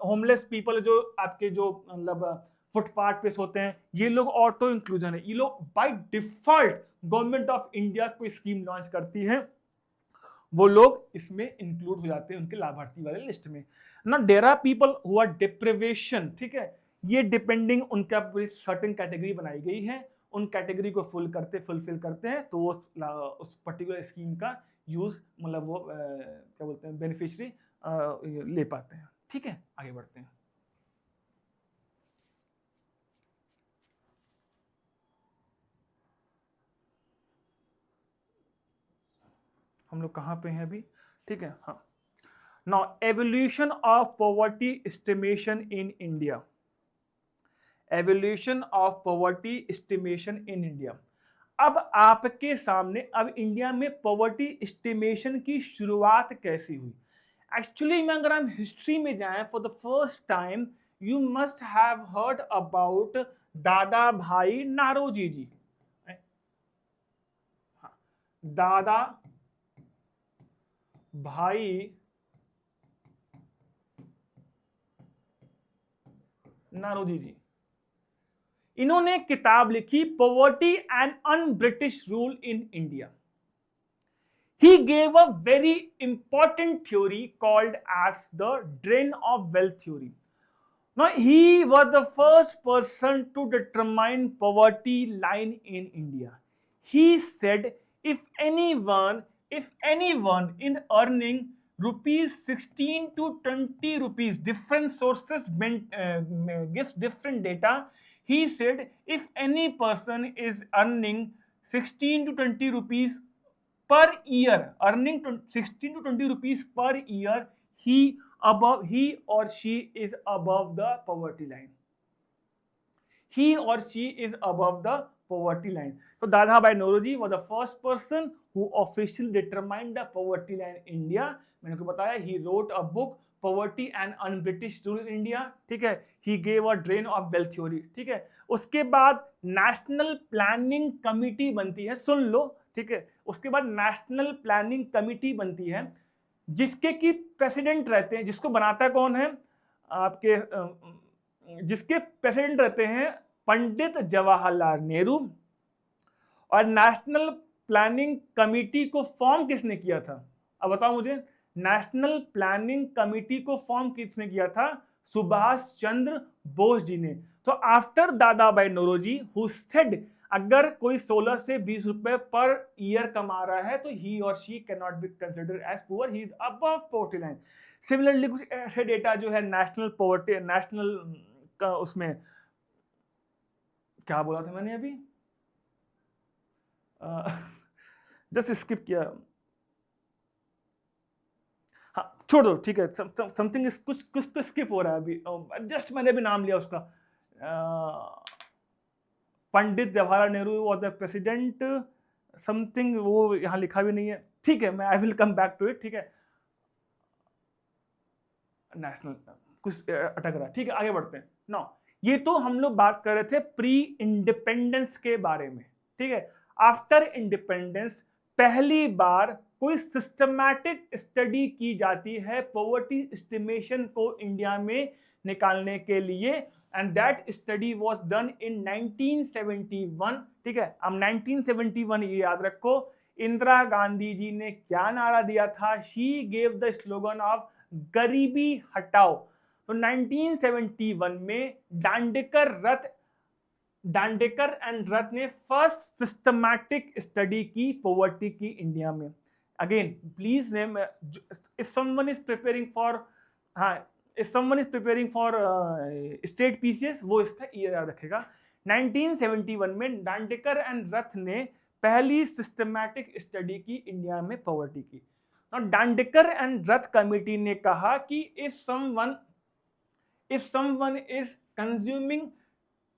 होमलेस पीपल जो आपके जो मतलब फुटपाथ पे सोते हैं, ये लोग ऑटो इंक्लूजन है। ये लोग by default government of India कोई स्कीम लॉन्च करती है, वो लोग इसमें इंक्लूड हो जाते हैं उनके लाभार्थी वाले लिस्ट में ना। There are people who are deprivation. ठीक है, ये डिपेंडिंग उनका सर्टेन कैटेगरी बनाई गई है, उन कैटेगरी को फुलफिल करते हैं तो वो उस पर्टिकुलर स्कीम का यूज मतलब वो क्या बोलते हैं बेनिफिशियरी ले पाते हैं। ठीक है, आगे बढ़ते हैं। हम लोग कहाँ पे हैं अभी? ठीक है, हाँ। Now evolution of poverty estimation in India, evolution of poverty estimation in India. अब आपके सामने अब इंडिया में पॉवर्टी एस्टिमेशन की शुरुआत कैसी हुई? एक्चुअली में अगर हम हिस्ट्री में जाएं, for the first time you must have heard about दादा भाई नारोजी जी। दादा भाई नारोजी जी, इन्होंने किताब लिखी poverty and un British rule in India. He gave a very important theory called as the drain of wealth theory. Now, he was the first person to determine poverty line in India. He said, if anyone in earning rupees 16 to 20 rupees, different sources gives different data. He said, if any person is earning 16 to 20 rupees per year, earning 16 to 20 rupees per year, he or she is above the poverty line. He or she is above the poverty line. So Dadabhai Naoroji was the first person who officially determined the poverty line in India. मैंने आपको बताया, he wrote a book poverty and un British rule in India. ठीक है, he gave a drain of wealth theory. ठीक है, उसके बाद national planning committee बनती है, सुन लो। ठीक है, उसके बाद नेशनल प्लानिंग कमिटी बनती है, जिसके की प्रेसिडेंट रहते हैं, जिसको बनाता है कौन है आपके जिसके प्रेसिडेंट रहते हैं पंडित जवाहरलाल नेहरू। और नेशनल प्लानिंग कमिटी को फॉर्म किसने किया था? अब बताओ मुझे, नेशनल प्लानिंग कमिटी को फॉर्म किसने किया था? सुभाष चंद्र बोस जी ने। तो आफ्टर दादा भाई नौरोजी हु सेड, अगर कोई 16 से 20 रुपए पर ईयर कमा रहा है तो ही और she can not be considered as poor, he is above poverty line. Similarly कुछ ऐसे डेटा जो है नेशनल पॉवर्टी, नेशनल का उसमें क्या बोला था मैंने अभी, जस्ट स्किप किया, हाँ छोड़ दो, ठीक है, समथिंग कुछ कुछ तो स्किप हो रहा है अभी, जस्ट मैंने भी नाम लिया उसका, Pandit Jawaharlal Nehru was the president something, वो यहाँ लिखा भी नहीं है, ठीक है, मैं I will come back to it, ठीक है, नेशनल कुछ अटक रहा है, ठीक है, आगे बढ़ते हैं। नाउ ये तो हम लोग बात कर रहे थे प्री इंडिपेंडेंस के बारे में, ठीक है। आफ्टर इंडिपेंडेंस पहली बार कोई सिस्टमैटिक स्टडी की जाती है पॉवर्टी एस्टिमेशन को इंडिया में निकालने के लिए, and that study was done in 1971, ठीक है। अब 1971 ये याद रखो, इंदिरा गांधी जी ने क्या नारा दिया था, she gave the slogan of गरीबी हटाओ। तो 1971 में दांडेकर एंड रथ ने फर्स्ट सिस्टमैटिक स्टडी की पॉवर्टी की इंडिया में। Again please name, if someone is preparing for, हाँ if someone is preparing for state PCS, वो इसका ईयर याद रखेगा। 1971 में दांडेकर एंड रथ ने पहली सिस्टमैटिक स्टडी की इंडिया में पॉवर्टी की। दांडेकर एंड रथ कमिटी ने कहा कि if someone is consuming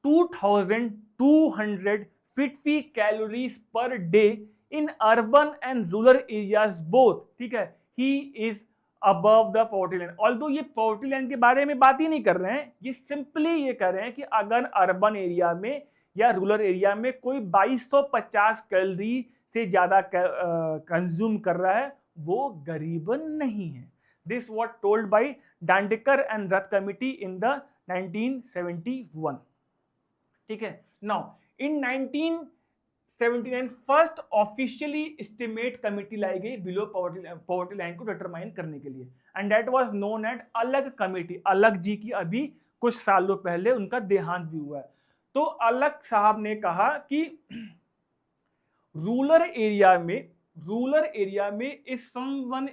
2250 calories per day in urban and rural areas both, ठीक है, ही is above the poverty line. Although ये पॉवर्टी लाइन के बारे में बात ही नहीं कर रहे हैं, ये सिंपली ये कर रहे हैं कि अगर अर्बन एरिया में या रूरल एरिया में कोई 2250 कैलोरी से ज्यादा कंज्यूम कर रहा है, वो गरीब नहीं है। This was told by Dandekar and Rath committee in the 1971, ठीक है। Now in 1979 first officially estimate committee लाई गई बिलो पॉवर्टी लाइन को डिटरमाइन करने के लिए, and that was known at Alagh committee. Alagh ji की अभी कुछ सालों पहले उनका देहांत भी हुआ है। तो अलग साहब ने कहा कि रूरल एरिया में इफ समवन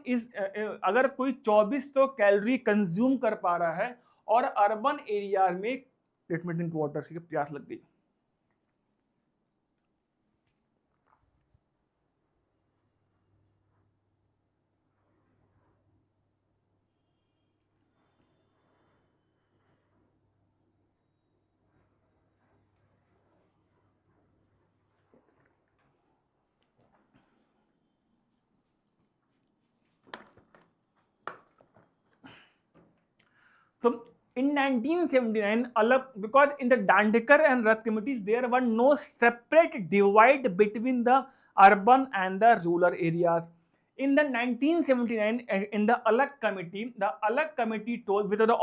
इज अगर कोई 2400 कैलोरी कंज्यूम कर पा रहा है, और अर्बन एरिया में, लेट मी ड्रिंक वाटर, से प्यास लग गई। So in 1979, because in the Dandekar and Rath committees, there were no separate divide between the urban and the rural areas. In the 1979, in the Alag committee told, which was the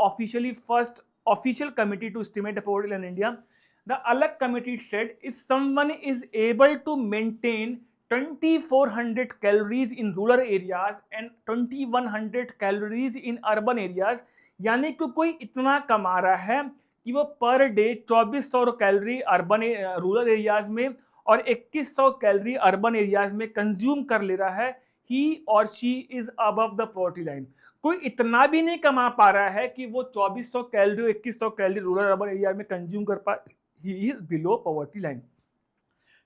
first official committee to estimate the poverty in India, the Alag committee said if someone is able to maintain 2400 calories in rural areas and 2100 calories in urban areas, यानी कि कोई इतना कमा रहा है कि वो per day 2400 calorie urban rural areas में और 2100 कैलोरी अर्बन एरियाज में कंज्यूम कर ले रहा है, ही और she is above the poverty line. कोई इतना भी नहीं कमा पा रहा है कि वो 2400 calorie 2100 calorie rural urban area में कंज्यूम कर पाए, he is below poverty line.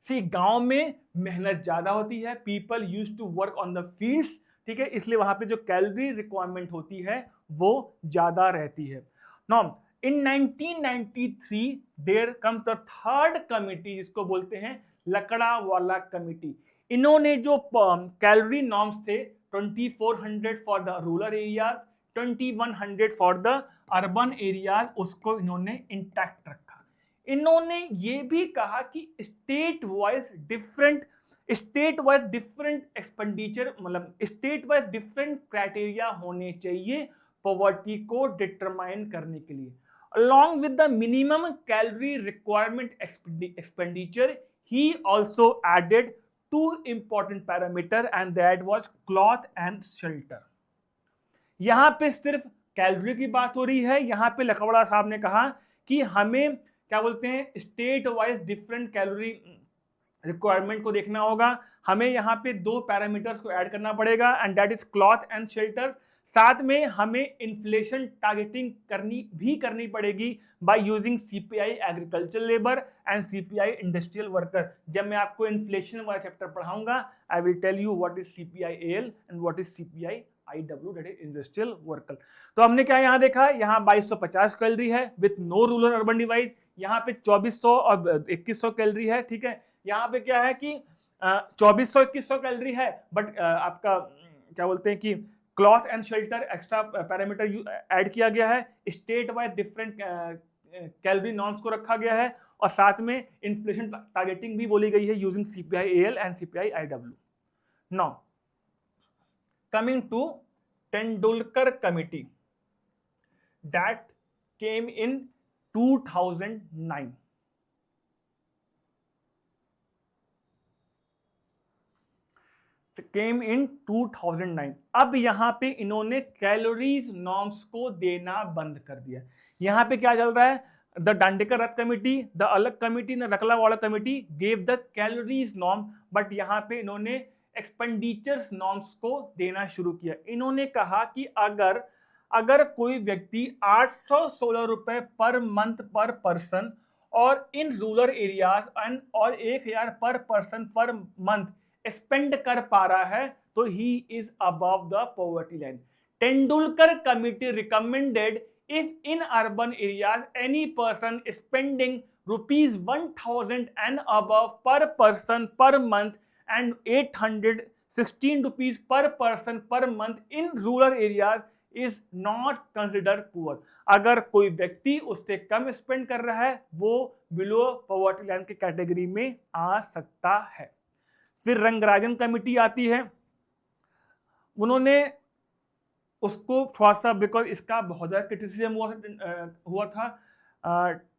See गांव में मेहनत ज्यादा होती है, people used to work on the fields, ठीक है, इसलिए वहां पे जो कैलोरी रिक्वायरमेंट होती है वो ज्यादा रहती है। Now in 1993 there comes the third committee, जिसको बोलते हैं लकड़ावाला कमिटी। इन्होंने जो कैलोरी नॉर्म्स थे 2400 for the rural area, 2100 for the urban areas, उसको इन्होंने इंटैक्ट रखा। इन्होंने ये भी कहा कि स्टेट वाइज डिफरेंट एक्सपेंडिचर, मतलब स्टेट वाइज डिफरेंट क्राइटेरिया होने चाहिए पॉवर्टी को डिटरमाइन करने के लिए। Along with the minimum calorie requirement expenditure, he also added 2 important parameter, and that was cloth and shelter. यहां पे सिर्फ कैलोरी की बात हो रही है। यहां पे लकड़वाला साहब ने कहा कि हमें क्या बोलते हैं, state wise different calorie requirement को देखना होगा, हमें यहाँ पे दो पैरामीटर्स को ऐड करना पड़ेगा and that is cloth and shelter. साथ में हमें इन्फ्लेशन टारगेटिंग करनी पड़ेगी by using CPI agriculture labour and CPI industrial worker. जब मैं आपको इन्फ्लेशन वाला चैप्टर पढ़ाऊंगा, I will tell you what is CPI L and what is CPI IW, that is industrial worker. तो हमने क्या यहाँ देखा, यहाँ 2250 कैलोरी है with no rural urban divide, यहाँ पे 2400 और 2100 कैलोरी है, ठीक है। यहाँ पे क्या है कि 2400-2100 कैलोरी है, बट आपका क्या बोलते हैं कि cloth and shelter extra parameter add किया गया है, state wise different calorie norms को रखा गया है, और साथ में इन्फ्लेशन टारगेटिंग भी बोली गई है using CPI L and CPI IW। Now coming to Tendulkar committee that came in 2009. Came in 2009। अब यहाँ पे इन्होंने कैलोरीज नॉर्म्स को देना बंद कर दिया। यहाँ पे क्या चल रहा है, the Dandekar Rath committee, the Alagh committee, the Lakdawala committee gave the calories norm, but यहाँ पे इन्होंने एक्सपेंडिचर्स नॉर्म्स को देना शुरू किया। इन्होंने कहा कि अगर कोई व्यक्ति 816 रुपए पर मंथ पर पर्सन और इन रूरल एरियाज एंड और 1000 पर पर्सन पर मंथ स्पेंड कर पा रहा है तो ही is above the poverty line. Tendulkar committee recommended if in urban areas any person spending rupees 1000 and above per person per month and 816 rupees per person per month in rural areas is not considered poor। अगर कोई व्यक्ति उससे कम spend कर रहा है वो below poverty line की category में आ सकता है। फिर रंगराजन कमिटी आती है, उन्होंने उसको थोड़ा सा, बिकॉज इसका बहुत ज़्यादा क्रिटिसिज्म हुआ था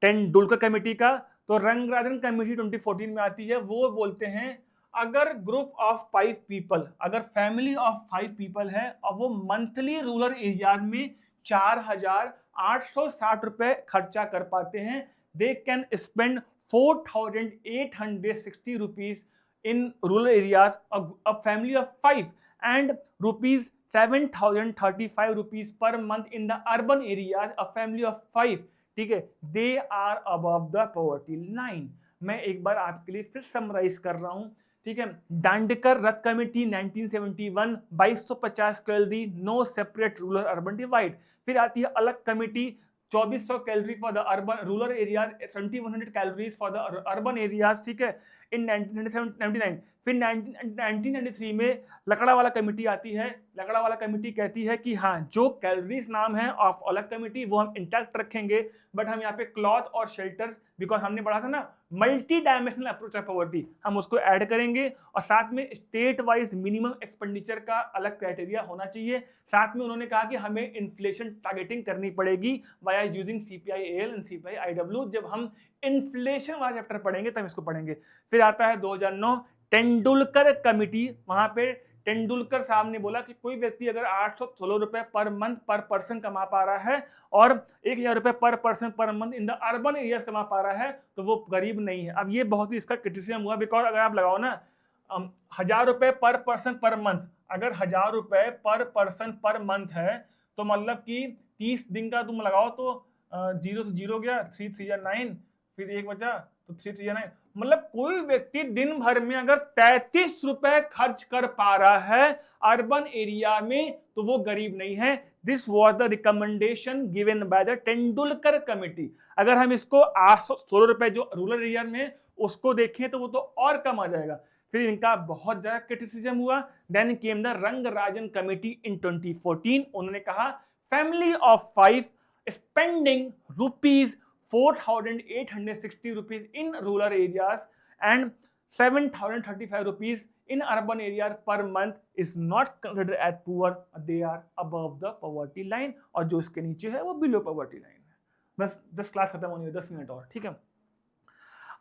तेंदुलकर कमेटी का, तो रंगराजन कमेटी 2014 में आती है। वो बोलते हैं अगर ग्रुप ऑफ 5 पीपल, अगर फैमिली ऑफ 5 पीपल है और वो मंथली रूरल एरिया में 4860 रुपए खर्चा कर पाते हैं, they can spend 4860 rupees in rural areas, a family of 5 and rupees 7035 rupees per month in the urban areas, a family of 5, ठीक है, they are above the poverty line. मैं एक बार आपके लिए फिर समराइज कर रहा हूं, ठीक है। Dandekar Rath committee 1971 2250 calorie, no separate rural urban divide. फिर आती है अलग committee 2400 calorie for the urban rural areas, 7100 calories for the urban areas, ठीक है, इन 1999। फिर 1993 में लकड़ावाला कमेटी आती है। लकड़ावाला कमेटी कहती है कि हाँ, जो कैलोरीज नाम है ऑफ अलग कमेटी वो हम इंटैक्ट रखेंगे, बट हम यहाँ पे क्लॉथ और शेल्टर्स, बिकॉज हमने पढ़ा था ना multi dimensional approach of poverty, हम उसको ऐड करेंगे, और साथ में स्टेट वाइज मिनिमम एक्सपेंडिचर का अलग क्राइटेरिया होना चाहिए। साथ में उन्होंने कहा कि हमें इन्फ्लेशन टारगेटिंग करनी पड़ेगी via using CPI L and CPI IW। जब हम इन्फ्लेशन वाला चैप्टर पढ़ेंगे तब इसको पढ़ेंगे। फिर आता है 2009 तेंदुलकर कमिटी। वहां पे तेंदुलकर साहब ने बोला कि कोई व्यक्ति अगर 816 रुपए पर मंथ पर पर्सन कमा पा रहा है और 1000 रुपए पर पर्सन पर month in the urban areas कमा पा रहा है तो वो गरीब नहीं है। अब ये बहुत ही इसका क्रिटिसिज्म हुआ, बिकॉज अगर आप लगाओ ना 1000 रुपए पर पर्सन पर मंथ, अगर 1000 रुपए पर पर्सन पर मंथ है तो मतलब कि 30 दिन का तुम लगाओ तो 0 से 0 गया, 3 3 9, फिर 1 बचा तो 3 3 9, मतलब कोई व्यक्ति दिन भर में अगर 33 रुपए खर्च कर पा रहा है अर्बन एरिया में तो वो गरीब नहीं है। This was the recommendation given by the Tendulkar committee. अगर हम इसको 816 रुपए जो रूरल एरिया में उसको देखें तो वो तो और कम आ जाएगा। फिर इनका बहुत ज्यादा क्रिटिसिज्म हुआ। Then came the Rangarajan committee in 2014। उन्होंने कहा family of 5 spending rupees 4860 rupees in rural areas and 7035 rupees in urban areas per month is not considered as poor, they are above the poverty line, और जो इसके नीचे है वो below poverty line है। बस 10 क्लास खत्म होनी है, 10 मिनट और, ठीक है।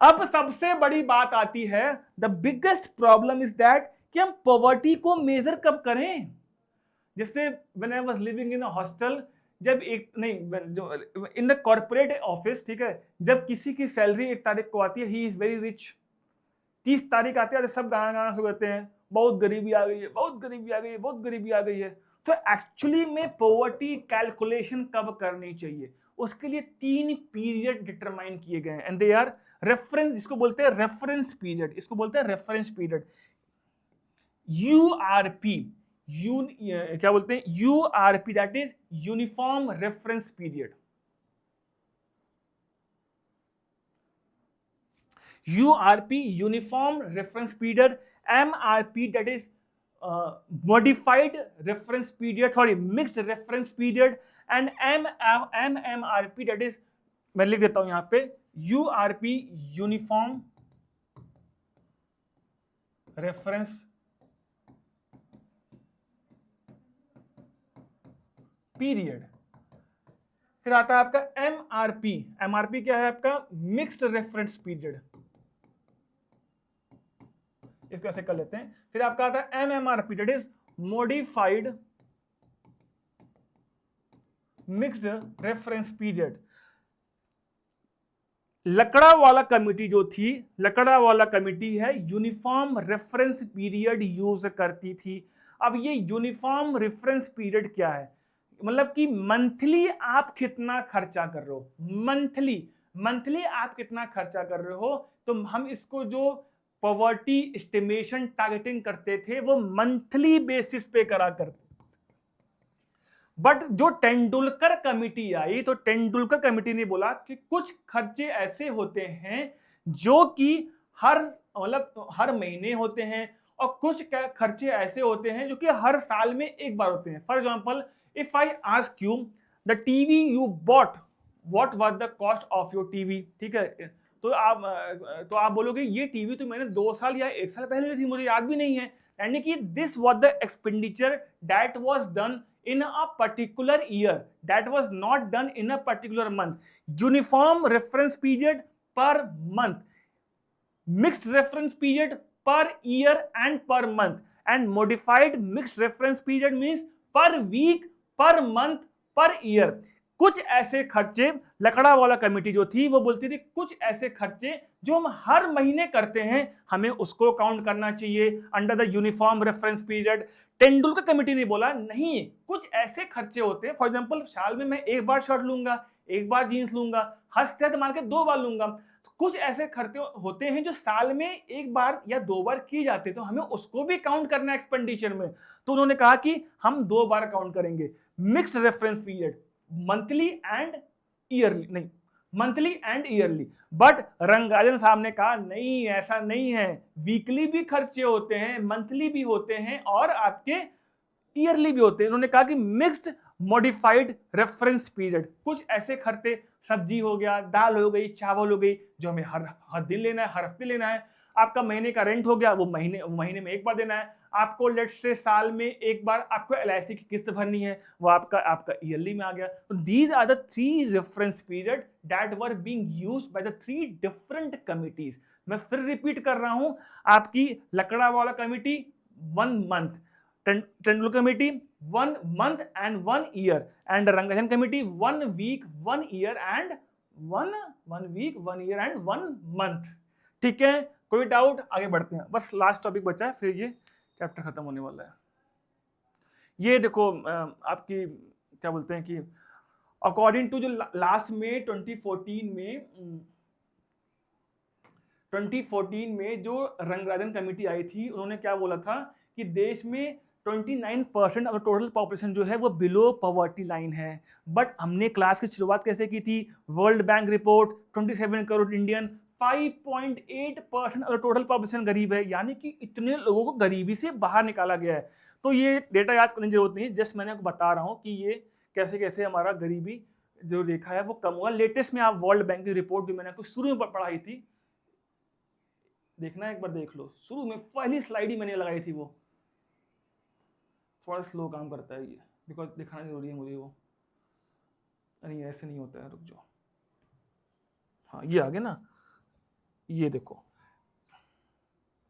अब सबसे बड़ी बात आती है, the biggest problem is that कि हम पॉवर्टी को मेजर कब करें। जैसे when I was living in a hostel, जब एक नहीं जो इन द कॉर्पोरेट ऑफिस, ठीक है, जब किसी की सैलरी 1 तारीख को आती है, ही इज वेरी रिच, 30 तारीख आते हैं सब गाना गाना शुरू करते हैं, बहुत गरीबी आ गई है, बहुत गरीबी आ गई है, बहुत गरीबी आ गई है। तो एक्चुअली में पॉवर्टी कैलकुलेशन कब करनी चाहिए, उसके लिए 3 पीरियड डिटरमाइन किए गए हैं एंड दे आर रेफरेंस, इसको बोलते हैं रेफरेंस पीरियड, इसको बोलते हैं रेफरेंस पीरियड। यूआरपी, क्या बोलते हैं, URP that is uniform reference period. URP, uniform reference period, MRP, that is modified reference period, sorry, mixed reference period, and MMRP, that is, मैं लिख देता हूं यहां पे, URP, uniform reference period। फिर आता है आपका MRP, MRP क्या है आपका, मिक्स्ड रेफरेंस पीरियड, इसको ऐसे कर लेते हैं। फिर आपका आता है MMRP, that is modified mixed reference period. Lakdawala committee जो थी, लकड़ा वाला कमिटी है, यूनिफॉर्म रेफरेंस पीरियड यूज करती थी। अब ये यूनिफॉर्म रेफरेंस पीरियड क्या है, मतलब कि मंथली आप कितना खर्चा कर रहे हो, मंथली आप कितना खर्चा कर रहे हो, तो हम इसको जो पॉवर्टी एस्टिमेशन टारगेटिंग करते थे वो मंथली बेसिस पे करा करते। बट जो तेंदुलकर कमिटी आई, तो तेंदुलकर कमिटी ने बोला कि कुछ खर्चे ऐसे होते हैं जो कि हर महीने होते हैं, और कुछ खर्चे ऐसे होते हैं जो कि हर साल में एक बार होते हैं। For example, if I ask you the TV you bought, what was the cost of your TV, ठीक है, तो आप बोलोगे ये टीवी तो मैंने 2 साल या 1 साल पहले ली थी, मुझे याद भी नहीं है, यानी कि this was the expenditure that was done in a particular year, that was not done in a particular month. Uniform reference period per month, mixed reference period per year and per month, and modified mixed reference period means per week, per month, per year. कुछ ऐसे खर्चे, लकड़ा वाला committee जो थी वो बोलती थी कुछ ऐसे खर्चे जो हम हर महीने करते हैं हमें उसको काउंट करना चाहिए under the uniform reference period. Tendulkar committee ने बोला नहीं, कुछ ऐसे खर्चे होते हैं, फॉर एग्जांपल साल में मैं एक बार शर्ट लूंगा, एक बार जींस लूंगा, हद मार के 2 बार लूंगा, तो कुछ ऐसे खर्चे होते हैं जो साल में एक बार या 2 बार किए जाते हैं, तो हमें उसको भी काउंट करना है एक्सपेंडिचर में। तो उन्होंने कहा कि हम 2 बार काउंट करेंगे, mixed reference period, monthly and yearly, नहीं monthly and yearly. But Rangarajan साहब ने कहा नहीं, ऐसा नहीं है, वीकली भी खर्चे होते हैं, मंथली भी होते हैं और आपके ईयरली भी होते हैं। उन्होंने कहा कि मिक्स्ड मॉडिफाइड रेफरेंस पीरियड, कुछ ऐसे खर्चे, सब्जी हो गया, दाल हो गई, चावल हो गई, जो हमें हर दिन लेना है, हर हफ्ते लेना है। आपका महीने का रेंट हो गया, वो महीने में एक बार देना है। आपको लेट से साल में एक बार आपको LIC की किस्त भरनी है, वो आपका ईयरली में आ गया। तो these are the 3 reference period that were being used by the 3 different committees. मैं फिर रिपीट कर रहा हूं, आपकी Lakdawala committee 1 month, Tendulkar committee 1 month and 1 year, and Rangarajan committee 1 week 1 year and 1 week 1 year and 1 month. ठीक है, कोई डाउट? आगे बढ़ते हैं, बस लास्ट टॉपिक बचा है, फिर ये चैप्टर खत्म होने वाला है। ये देखो आपकी क्या बोलते हैं कि अकॉर्डिंग टू जो लास्ट में 2014 में जो रंगराजन कमेटी आई थी, उन्होंने क्या बोला था कि देश में 29% ऑफ टोटल पॉपुलेशन जो है वो बिलो पॉवर्टी लाइन है। बट हमने क्लास की शुरुआत कैसे की थी? World bank report 27 crore Indian, 5.8% of total population गरीब है, यानी कि इतने लोगों को गरीबी से बाहर निकाला गया है। तो ये डेटा याद करने की जरूरत नहीं है, जस्ट मैंने आपको बता रहा हूँ कि ये कैसे कैसे हमारा गरीबी जो रेखा है वो कम हुआ। लेटेस्ट में आप वर्ल्ड बैंक की रिपोर्ट जो मैंने आपको शुरू में पढ़ाई थी, देखना एक बार देख लो, शुरू में पहली स्लाइड ही मैंने लगाई थी, वो थोड़ा स्लो काम करता है ये, बिकॉज दिखाना जरूरी है मुझे वो, नहीं ऐसे नहीं होता है, रुक जाओ, हाँ ये आगे ना, ये देखो,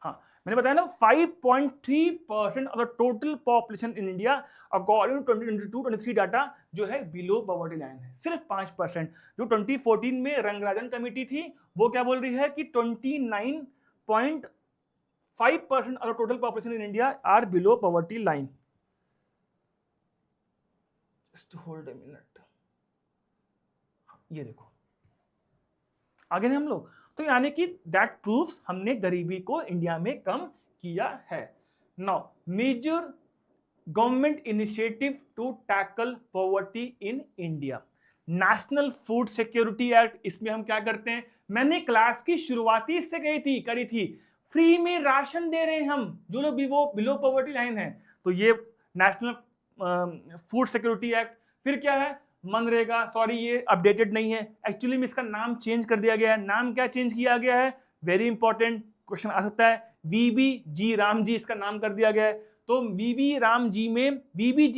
हाँ मैंने बताया ना 5.3% of the total population in India according to 2022-23 data जो है बिलो पॉवर्टी लाइन है, सिर्फ 5%। जो 2014 में रंगराजन कमेटी थी वो क्या बोल रही है कि 29 5% of total population in India are below poverty line. Just hold a minute. ये देखो आगे नहीं हम लोग, तो यानी कि दैट प्रूव्स हमने गरीबी को इंडिया में कम किया है. Now major government initiative to tackle poverty in India. National food security act. इसमें हम क्या करते हैं, मैंने क्लास की शुरुआती इससे करी थी फ्री में राशन दे रहे हैं हम जो लोग बिलो पॉवर्टी लाइन है. तो ये नेशनल फूड सिक्योरिटी एक्ट. फिर क्या है, मनरेगा. सॉरी ये अपडेटेड नहीं है, एक्चुअली में इसका नाम चेंज कर दिया गया है. नाम क्या चेंज किया गया है, वेरी इंपॉर्टेंट क्वेश्चन आ सकता है. वीबीजी रामजी इसका नाम कर दिया गया है. तो वीबीजी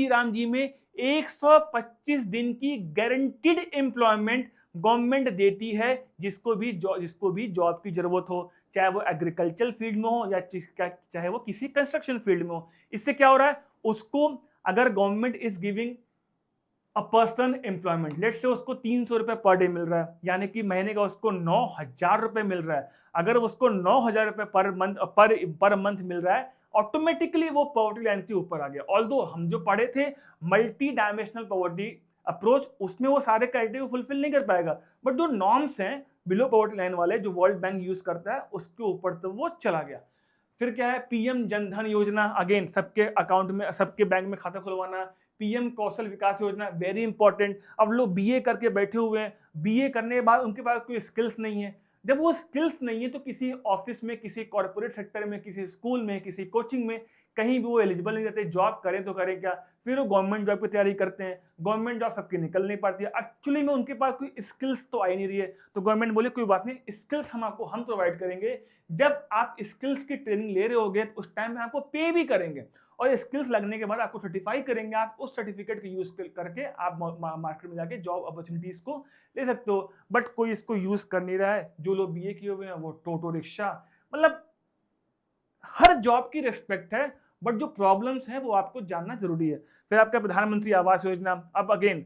रामजी में 125 दिन की गारंटीड एम्प्लॉयमेंट गवर्नमेंट देती है जिसको भी जॉब की जरूरत हो, चाहे वो एग्रीकल्चर फील्ड में हो या चाहे वो किसी कंस्ट्रक्शन फील्ड में हो. इससे क्या हो रहा है, उसको अगर government is giving a person employment, let say उसको 300 रुपए पर डे मिल रहा है, यानी कि महीने का उसको 9,000 रुपए मिल रहा है. अगर उसको 9,000 रुपए पर मंथ मिल रहा है, ऑटोमेटिकली वो पॉवर्टी लाइन के ऊपर आ गया. ऑल्दो हम जो पढ़े थे मल्टी डायमेंशनल पॉवर्टी अप्रोच, उसमें वो सारे क्राइटेरिया फुलफिल नहीं कर पाएगा, बट जो नॉर्म्स हैं बिलो पॉवर्टी लाइन वाले जो वर्ल्ड बैंक यूज करता है उसके ऊपर तो वो चला गया. फिर क्या है, पीएम जनधन योजना. अगेन सबके अकाउंट में, सबके बैंक में खाता खुलवाना. पीएम कौशल विकास योजना, वेरी इंपॉर्टेंट. अब लोग बीए करके बैठे हुए हैं, बीए करने के बाद उनके पास कोई स्किल्स नहीं है. जब वो स्किल्स नहीं है तो किसी ऑफिस में, किसी कॉर्पोरेट सेक्टर में, किसी स्कूल में, किसी कोचिंग में कहीं भी वो एलिजिबल नहीं रहते. जॉब करें तो करें क्या, फिर वो गवर्नमेंट जॉब की तैयारी करते हैं. गवर्नमेंट जॉब सबकी निकल नहीं पाती है, एक्चुअली में उनके पास कोई स्किल्स तो आई नहीं रही है. तो गवर्नमेंट बोले कोई बात नहीं, स्किल्स हम प्रोवाइड करेंगे. जब आप स्किल्स की ट्रेनिंग ले रहे होगे तो उस टाइम में आपको पे भी करेंगे, और स्किल्स लगने के बाद आपको सर्टिफाई करेंगे. आप उस सर्टिफिकेट का यूज करके आप मार्केट में जाके जॉब अपॉर्चुनिटीज को ले सकते हो. बट कोई इसको यूज कर नहीं रहा है. जो लोग बीए किए हुए हैं वो टोटो रिक्शा, मतलब हर जॉब की रिस्पेक्ट है, बट जो प्रॉब्लम्स हैं वो आपको जानना जरूरी है. फिर आपका प्रधानमंत्री आवास योजना. अब अगेन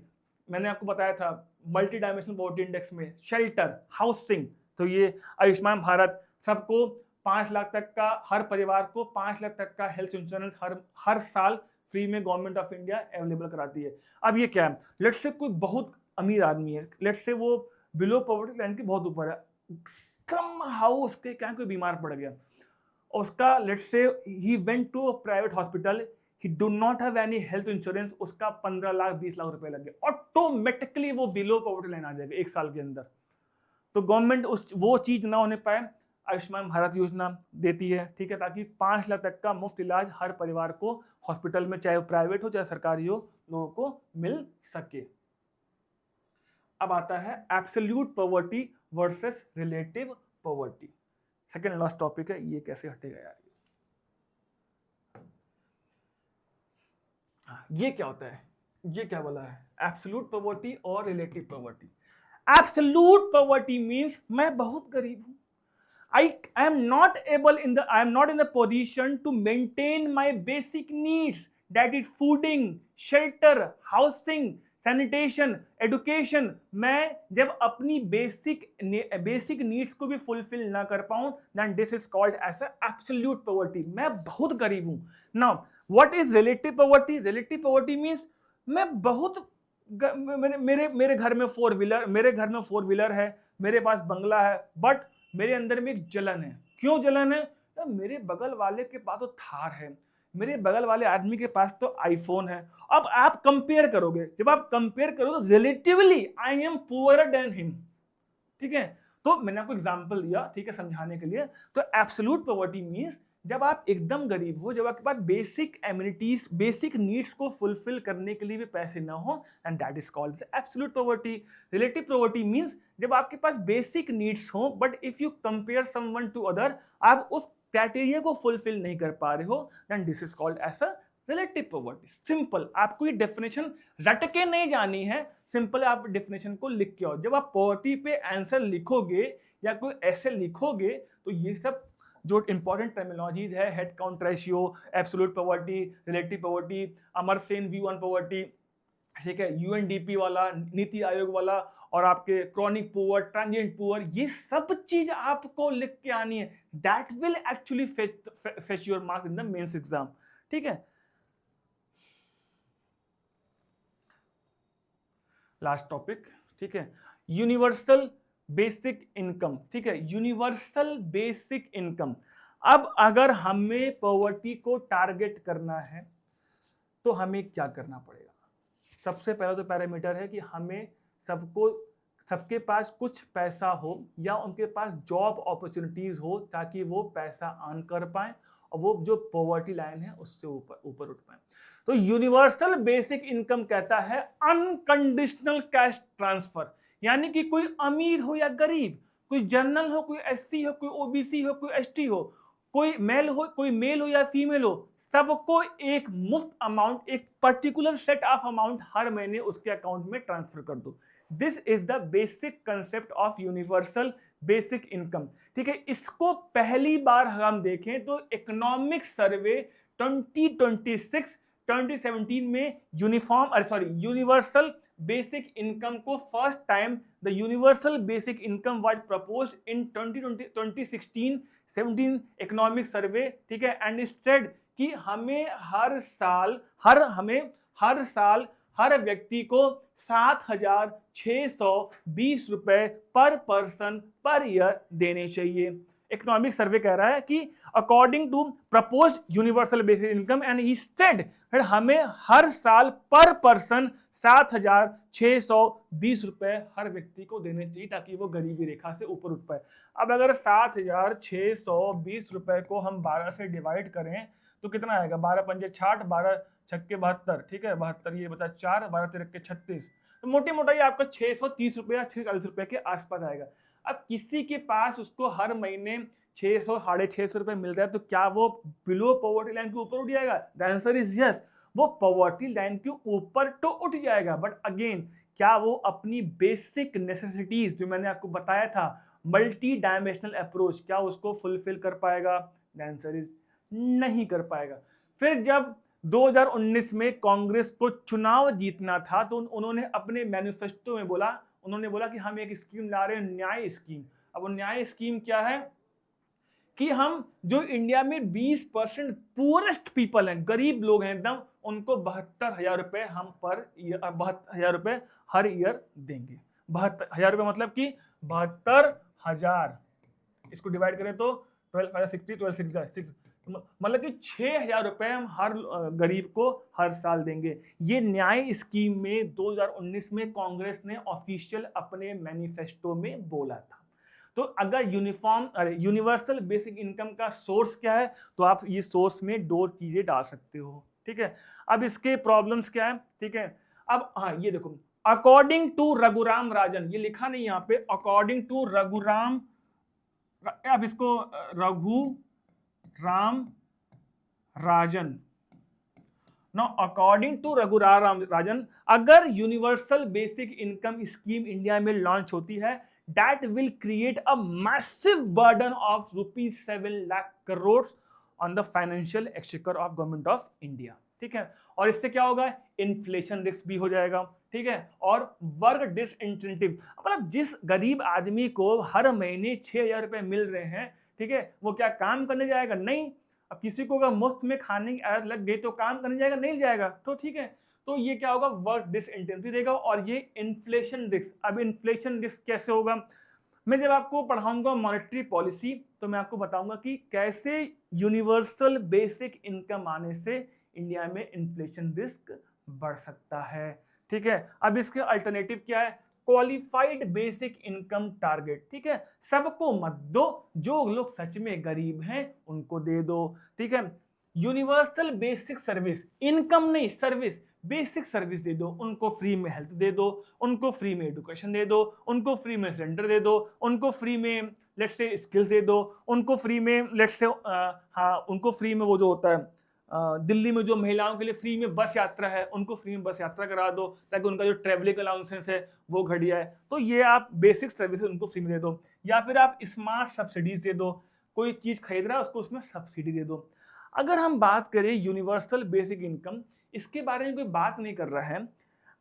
मैंने आपको बताया था मल्टी डायमेंशनल पॉवर्टी इंडेक्स में शेल्टर, हाउसिंग, तो ये आयुष्मान भारत, सबको 5 लाख तक का, हर परिवार को 5 लाख तक का हेल्थ इंश्योरेंस हर साल फ्री में गवर्नमेंट ऑफ इंडिया अवेलेबल कराती है. अब ये क्या है, लेट्स से कोई बहुत अमीर आदमी है, लेट्स से वो बिलो पॉवर्टी लाइन के बहुत ऊपर है, समहाउ उसके क्या कोई बीमार पड़ गया, उसका let's say he went to a private hospital, he do not have any health insurance, उसका 15 लाख 20 लाख रुपए लग गए, ऑटोमेटिकली वो बिलो पॉवर्टी लाइन आ जाएगा 1 साल के अंदर. तो गवर्नमेंट वो चीज ना होने पाए, आयुष्मान भारत योजना देती है, ठीक है, ताकि 5 लाख तक का मुफ्त इलाज हर परिवार को हॉस्पिटल में, चाहे वो प्राइवेट हो चाहे सरकारी हो, लोगों को मिल सके. अब आता है absolute poverty versus relative poverty. Second last topic है, ये कैसे हटेगा यार. ये क्या होता है, ये क्या बोला है, एब्सोल्यूट पॉवर्टी और relative poverty. Absolute poverty means मैं बहुत गरीब हूं, I am not in the position to maintain my basic needs, that is fooding, shelter, housing, sanitation, education. मैं जब अपनी बेसिक नीड्स को भी फुलफिल ना कर पाऊं, then this is called as a absolute poverty. मैं बहुत गरीब हूं. Now what is relative poverty? Relative poverty means मैं बहुत मेरे घर में 4 व्हीलर है, मेरे पास बंगला है, बट मेरे अंदर में एक जलन है. क्यों जलन है, तो मेरे बगल वाले के पास तो थार है, मेरे बगल वाले आदमी के पास तो आईफोन है. अब आप कंपेयर करोगे, जब आप कंपेयर करो तो relatively I am poorer than him. ठीक है, तो मैंने आपको एग्जांपल दिया, ठीक है, समझाने के लिए. तो एब्सोल्यूट पॉवर्टी मींस जब आप एकदम गरीब हो, जब आपके पास बेसिक एमिनिटीज, बेसिक नीड्स को फुलफिल करने के लिए भी पैसे ना हो, and that is called absolute poverty. Relative poverty means जब आपके पास बेसिक नीड्स हो, but if you compare someone to other, आप उस क्राइटेरिया को फुलफिल नहीं कर पा रहे हो, then this is called as a relative poverty. Simple, आपको ये डेफिनेशन रट के नहीं जानी है, सिंपल आप डेफिनेशन को लिख के आओ. जब आप पॉवर्टी पे आंसर लिखोगे या कोई ऐसे लिखोगे, तो ये सब जो इंपॉर्टेंट टर्मिनोलॉजीज है, head count ratio, absolute poverty, relative poverty, Amar Sen view on poverty, ठीक है, यूएनडीपी वाला, नीति आयोग वाला, और आपके क्रॉनिक पुअर, ट्रांजिएंट पुअर, ये सब चीज आपको लिख के आनी है। That will actually fetch your marks in the mains exam. ठीक है, लास्ट टॉपिक, ठीक है, यूनिवर्सल बेसिक इनकम। ठीक है, यूनिवर्सल बेसिक इनकम। अब अगर हमें पॉवर्टी को टारगेट करना है तो हमें क्या करना पड़ेगा? सबसे पहला तो पैरामीटर है कि हमें सबके पास कुछ पैसा हो या उनके पास जॉब अपॉर्चुनिटीज हो, ताकि वो पैसा अर्न कर पाए और वो जो पॉवर्टी लाइन है उससे ऊपर उठ पाए। तो यूनिवर्सल बेसिक इनकम कहता है अनकंडीशनल कैश ट्रांसफर, यानी कि कोई अमीर हो या गरीब, कोई जनरल हो, कोई एससी हो, कोई ओबीसी हो, कोई एसटी हो, कोई मेल हो या फीमेल हो, सबको एक मुफ्त अमाउंट, एक पर्टिकुलर सेट ऑफ अमाउंट हर महीने उसके अकाउंट में ट्रांसफर कर दो। This is the basic concept of universal basic income. ठीक है, इसको पहली बार हम देखें तो इकोनॉमिक सर्वे 2017 में यूनिवर्सल बेसिक इनकम को first time the universal basic income was proposed in 2016-17 economic survey. ठीक है, एंड स्टेड कि हमें हर साल हर व्यक्ति को 7,620 रुपए पर पर्सन पर ईयर देने चाहिए। इकोनॉमिक सर्वे कह रहा है कि according to proposed universal basic income and he said हमें हर साल पर पर्सन 7,620 रुपए हर व्यक्ति को देने चाहिए, ताकि वो गरीबी रेखा से ऊपर उठ पाए। अब अगर 7,620 रुपए को हम 12 से डिवाइड करें तो कितना आएगा? 12 पंजे 60, 12 छक्के 72। ठीक है, 72 ये बता 4, 12 तिरके 36, तो मोटी मोटाई आपका 630 रुपए या 640 रुपए के आसपास आएगा। अब किसी के पास उसको हर महीने 600 650 रुपए मिल रहा है, तो क्या वो बिलो पॉवर्टी लाइन के ऊपर उठ जाएगा? द आंसर इज यस, वो पॉवर्टी लाइन के ऊपर तो उठ जाएगा, बट अगेन क्या वो अपनी बेसिक नेसेसिटीज जो मैंने आपको बताया था, मल्टी डायमेंशनल अप्रोच, क्या उसको फुलफिल कर पाएगा? द आंसर इज नहीं कर पाएगा। फिर जब 2019 में कांग्रेस को चुनाव जीतना था तो उन्होंने अपने मैनिफेस्टो में बोला, उन्होंने बोला कि हम एक स्कीम ला रहे हैं, न्याय स्कीम। अब वो न्याय स्कीम क्या है कि हम जो इंडिया में 20% पुअरेस्ट पीपल हैं, गरीब लोग हैं एकदम, उनको 72,000 रुपए हम पर ईयर, 72,000 रुपए हर ईयर देंगे। 72,000 रुपए मतलब कि 72,000, इसको डिवाइड करें तो 12 60, 12 6 मतलब कि 6,000 रुपए हम हर गरीब को हर साल देंगे। ये न्याय स्कीम में 2019 में कांग्रेस ने ऑफिशियल अपने मैनिफेस्टो में बोला था। तो अगर यूनिवर्सल बेसिक इनकम का सोर्स क्या है, तो आप ये सोर्स में 2 चीजें डाल सकते हो। ठीक है, अब इसके प्रॉब्लम्स क्या है? ठीक है, अब हाँ ये देखो, अकॉर्डिंग टू रघुराम राजन, ये लिखा नहीं यहाँ पे, अकॉर्डिंग टू रघुराम, अब इसको Raghuram Rajan, Now, according to Raghuram Rajan, अगर universal basic income scheme India में लॉन्च होती है, that will create a massive burden of ₹7 lakh crores on the financial exchequer of government of India. ठीक है, और इससे क्या होगा? इन्फ्लेशन रिस्क भी हो जाएगा। ठीक है, और वर्क डिसइंसेंटिव, मतलब जिस गरीब आदमी को हर महीने 6,000 रुपए मिल रहे हैं, ठीक है, वो क्या काम करने जाएगा? नहीं। अब किसी को अगर मुफ्त में खाने की आदत लग गई तो काम करने जाएगा? नहीं जाएगा। तो ठीक है, तो ये क्या होगा? वर्क डिसइंसेंटिव देगा, और ये इन्फ्लेशन रिस्क। अब इन्फ्लेशन रिस्क कैसे होगा? मैं जब आपको पढ़ाऊंगा मॉनेटरी पॉलिसी तो मैं आपको बताऊंगा कि कैसे यूनिवर्सल बेसिक इनकम आने से इंडिया में इन्फ्लेशन रिस्क बढ़ सकता है। ठीक है, अब इसके अल्टरनेटिव क्या है? Qualified basic income target. ठीक है, सबको मत दो, जो लोग सच में गरीब हैं उनको दे दो। ठीक है, यूनिवर्सल बेसिक सर्विस, इनकम नहीं सर्विस, बेसिक सर्विस दे दो, उनको फ्री में हेल्थ दे दो, उनको फ्री में एजुकेशन दे दो, उनको फ्री में सिलेंडर दे दो, उनको फ्री में लेट्स से स्किल्स दे दो, उनको फ्री में लेट्स से उनको फ्री में वो जो होता है दिल्ली में जो महिलाओं के लिए फ्री में बस यात्रा है, उनको फ्री में बस यात्रा करा दो, ताकि उनका जो ट्रेवलिंग अलाउंसेस है वो घट जाए। तो ये आप बेसिक सर्विसेज उनको फ्री में दे दो, या फिर आप स्मार्ट सब्सिडीज दे दो, कोई चीज़ खरीद रहा है उसको उसमें सब्सिडी दे दो। अगर हम बात करें यूनिवर्सल बेसिक इनकम, इसके बारे में कोई बात नहीं कर रहा है।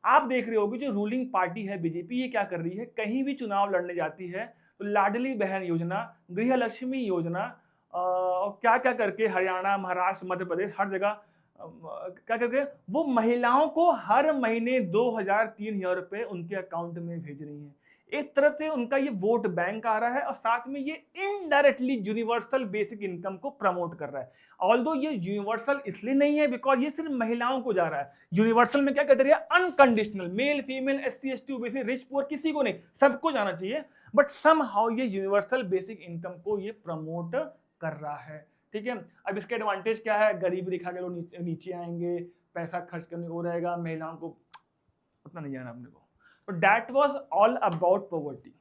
आप देख रहे होगे जो रूलिंग पार्टी है बीजेपी, ये क्या कर रही है, कहीं भी चुनाव लड़ने जाती है तो लाडली बहन योजना, गृह लक्ष्मी योजना, क्या क्या करके हरियाणा, महाराष्ट्र, मध्य प्रदेश, हर जगह क्या करके वो महिलाओं को हर महीने 2,000-3,000 रुपए उनके अकाउंट में भेज रही हैं। एक तरफ से उनका ये वोट बैंक आ रहा है और साथ में ये इनडायरेक्टली यूनिवर्सल बेसिक इनकम को प्रमोट कर रहा है। ऑल्दो ये यूनिवर्सल इसलिए नहीं है बिकॉज ये सिर्फ महिलाओं को जा रहा है। यूनिवर्सल में क्या criteria, unconditional, male female SC ST OBC rich poor किसी को नहीं, सबको जाना चाहिए, बट सम हाउ ये यूनिवर्सल बेसिक इनकम को ये प्रमोट कर रहा है। ठीक है, अब इसके एडवांटेज क्या है, गरीब रेखा के लोग नीचे आएंगे, पैसा खर्च करने को रहेगा, महिलाओं को उतना नहीं जाना अपने को। So that was all about poverty.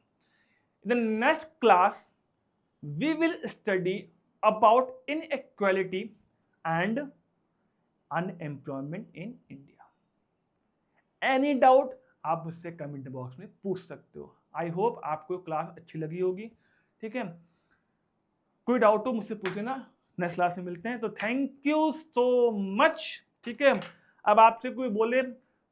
In the next class, we will study about inequality and unemployment in India. Any doubt आप मुझसे कमेंट बॉक्स में पूछ सकते हो। आई होप आपको क्लास अच्छी लगी होगी। ठीक है, कोई डाउट हो मुझसे पूछे ना, नेक्स्ट क्लास में मिलते हैं। तो थैंक यू सो मच। ठीक है, अब आपसे कोई बोले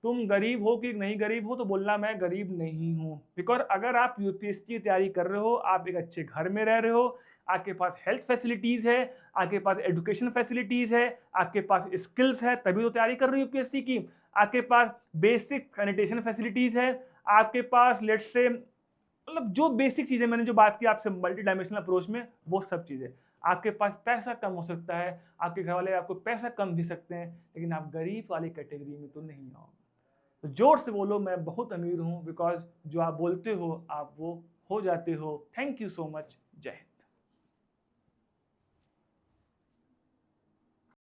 तुम गरीब हो कि नहीं गरीब हो, तो बोलना मैं गरीब नहीं हूँ, बिकॉज अगर आप यूपीएससी की तैयारी कर रहे हो, आप एक अच्छे घर में रह रहे हो, आपके पास हेल्थ फैसिलिटीज है, आपके पास एजुकेशन फैसिलिटीज है, आपके पास स्किल्स है, तभी तो तैयारी कर रहे हो यूपीएससी की। आपके पास बेसिक सैनिटेशन फैसिलिटीज है, आपके पास लेट्स से मतलब जो बेसिक चीजें मैंने जो बात की आपसे मल्टी डायमेंशनल अप्रोच में, वो सब चीजें। आपके पास पैसा कम हो सकता है, आपके घर वाले आपको पैसा कम भी सकते हैं, लेकिन आप गरीब वाली कैटेगरी में तो नहीं आओगे। तो जोर से बोलो मैं बहुत अमीर हूं, बिकॉज जो आप बोलते हो आप वो हो जाते हो। Thank you so much. जय हिंद।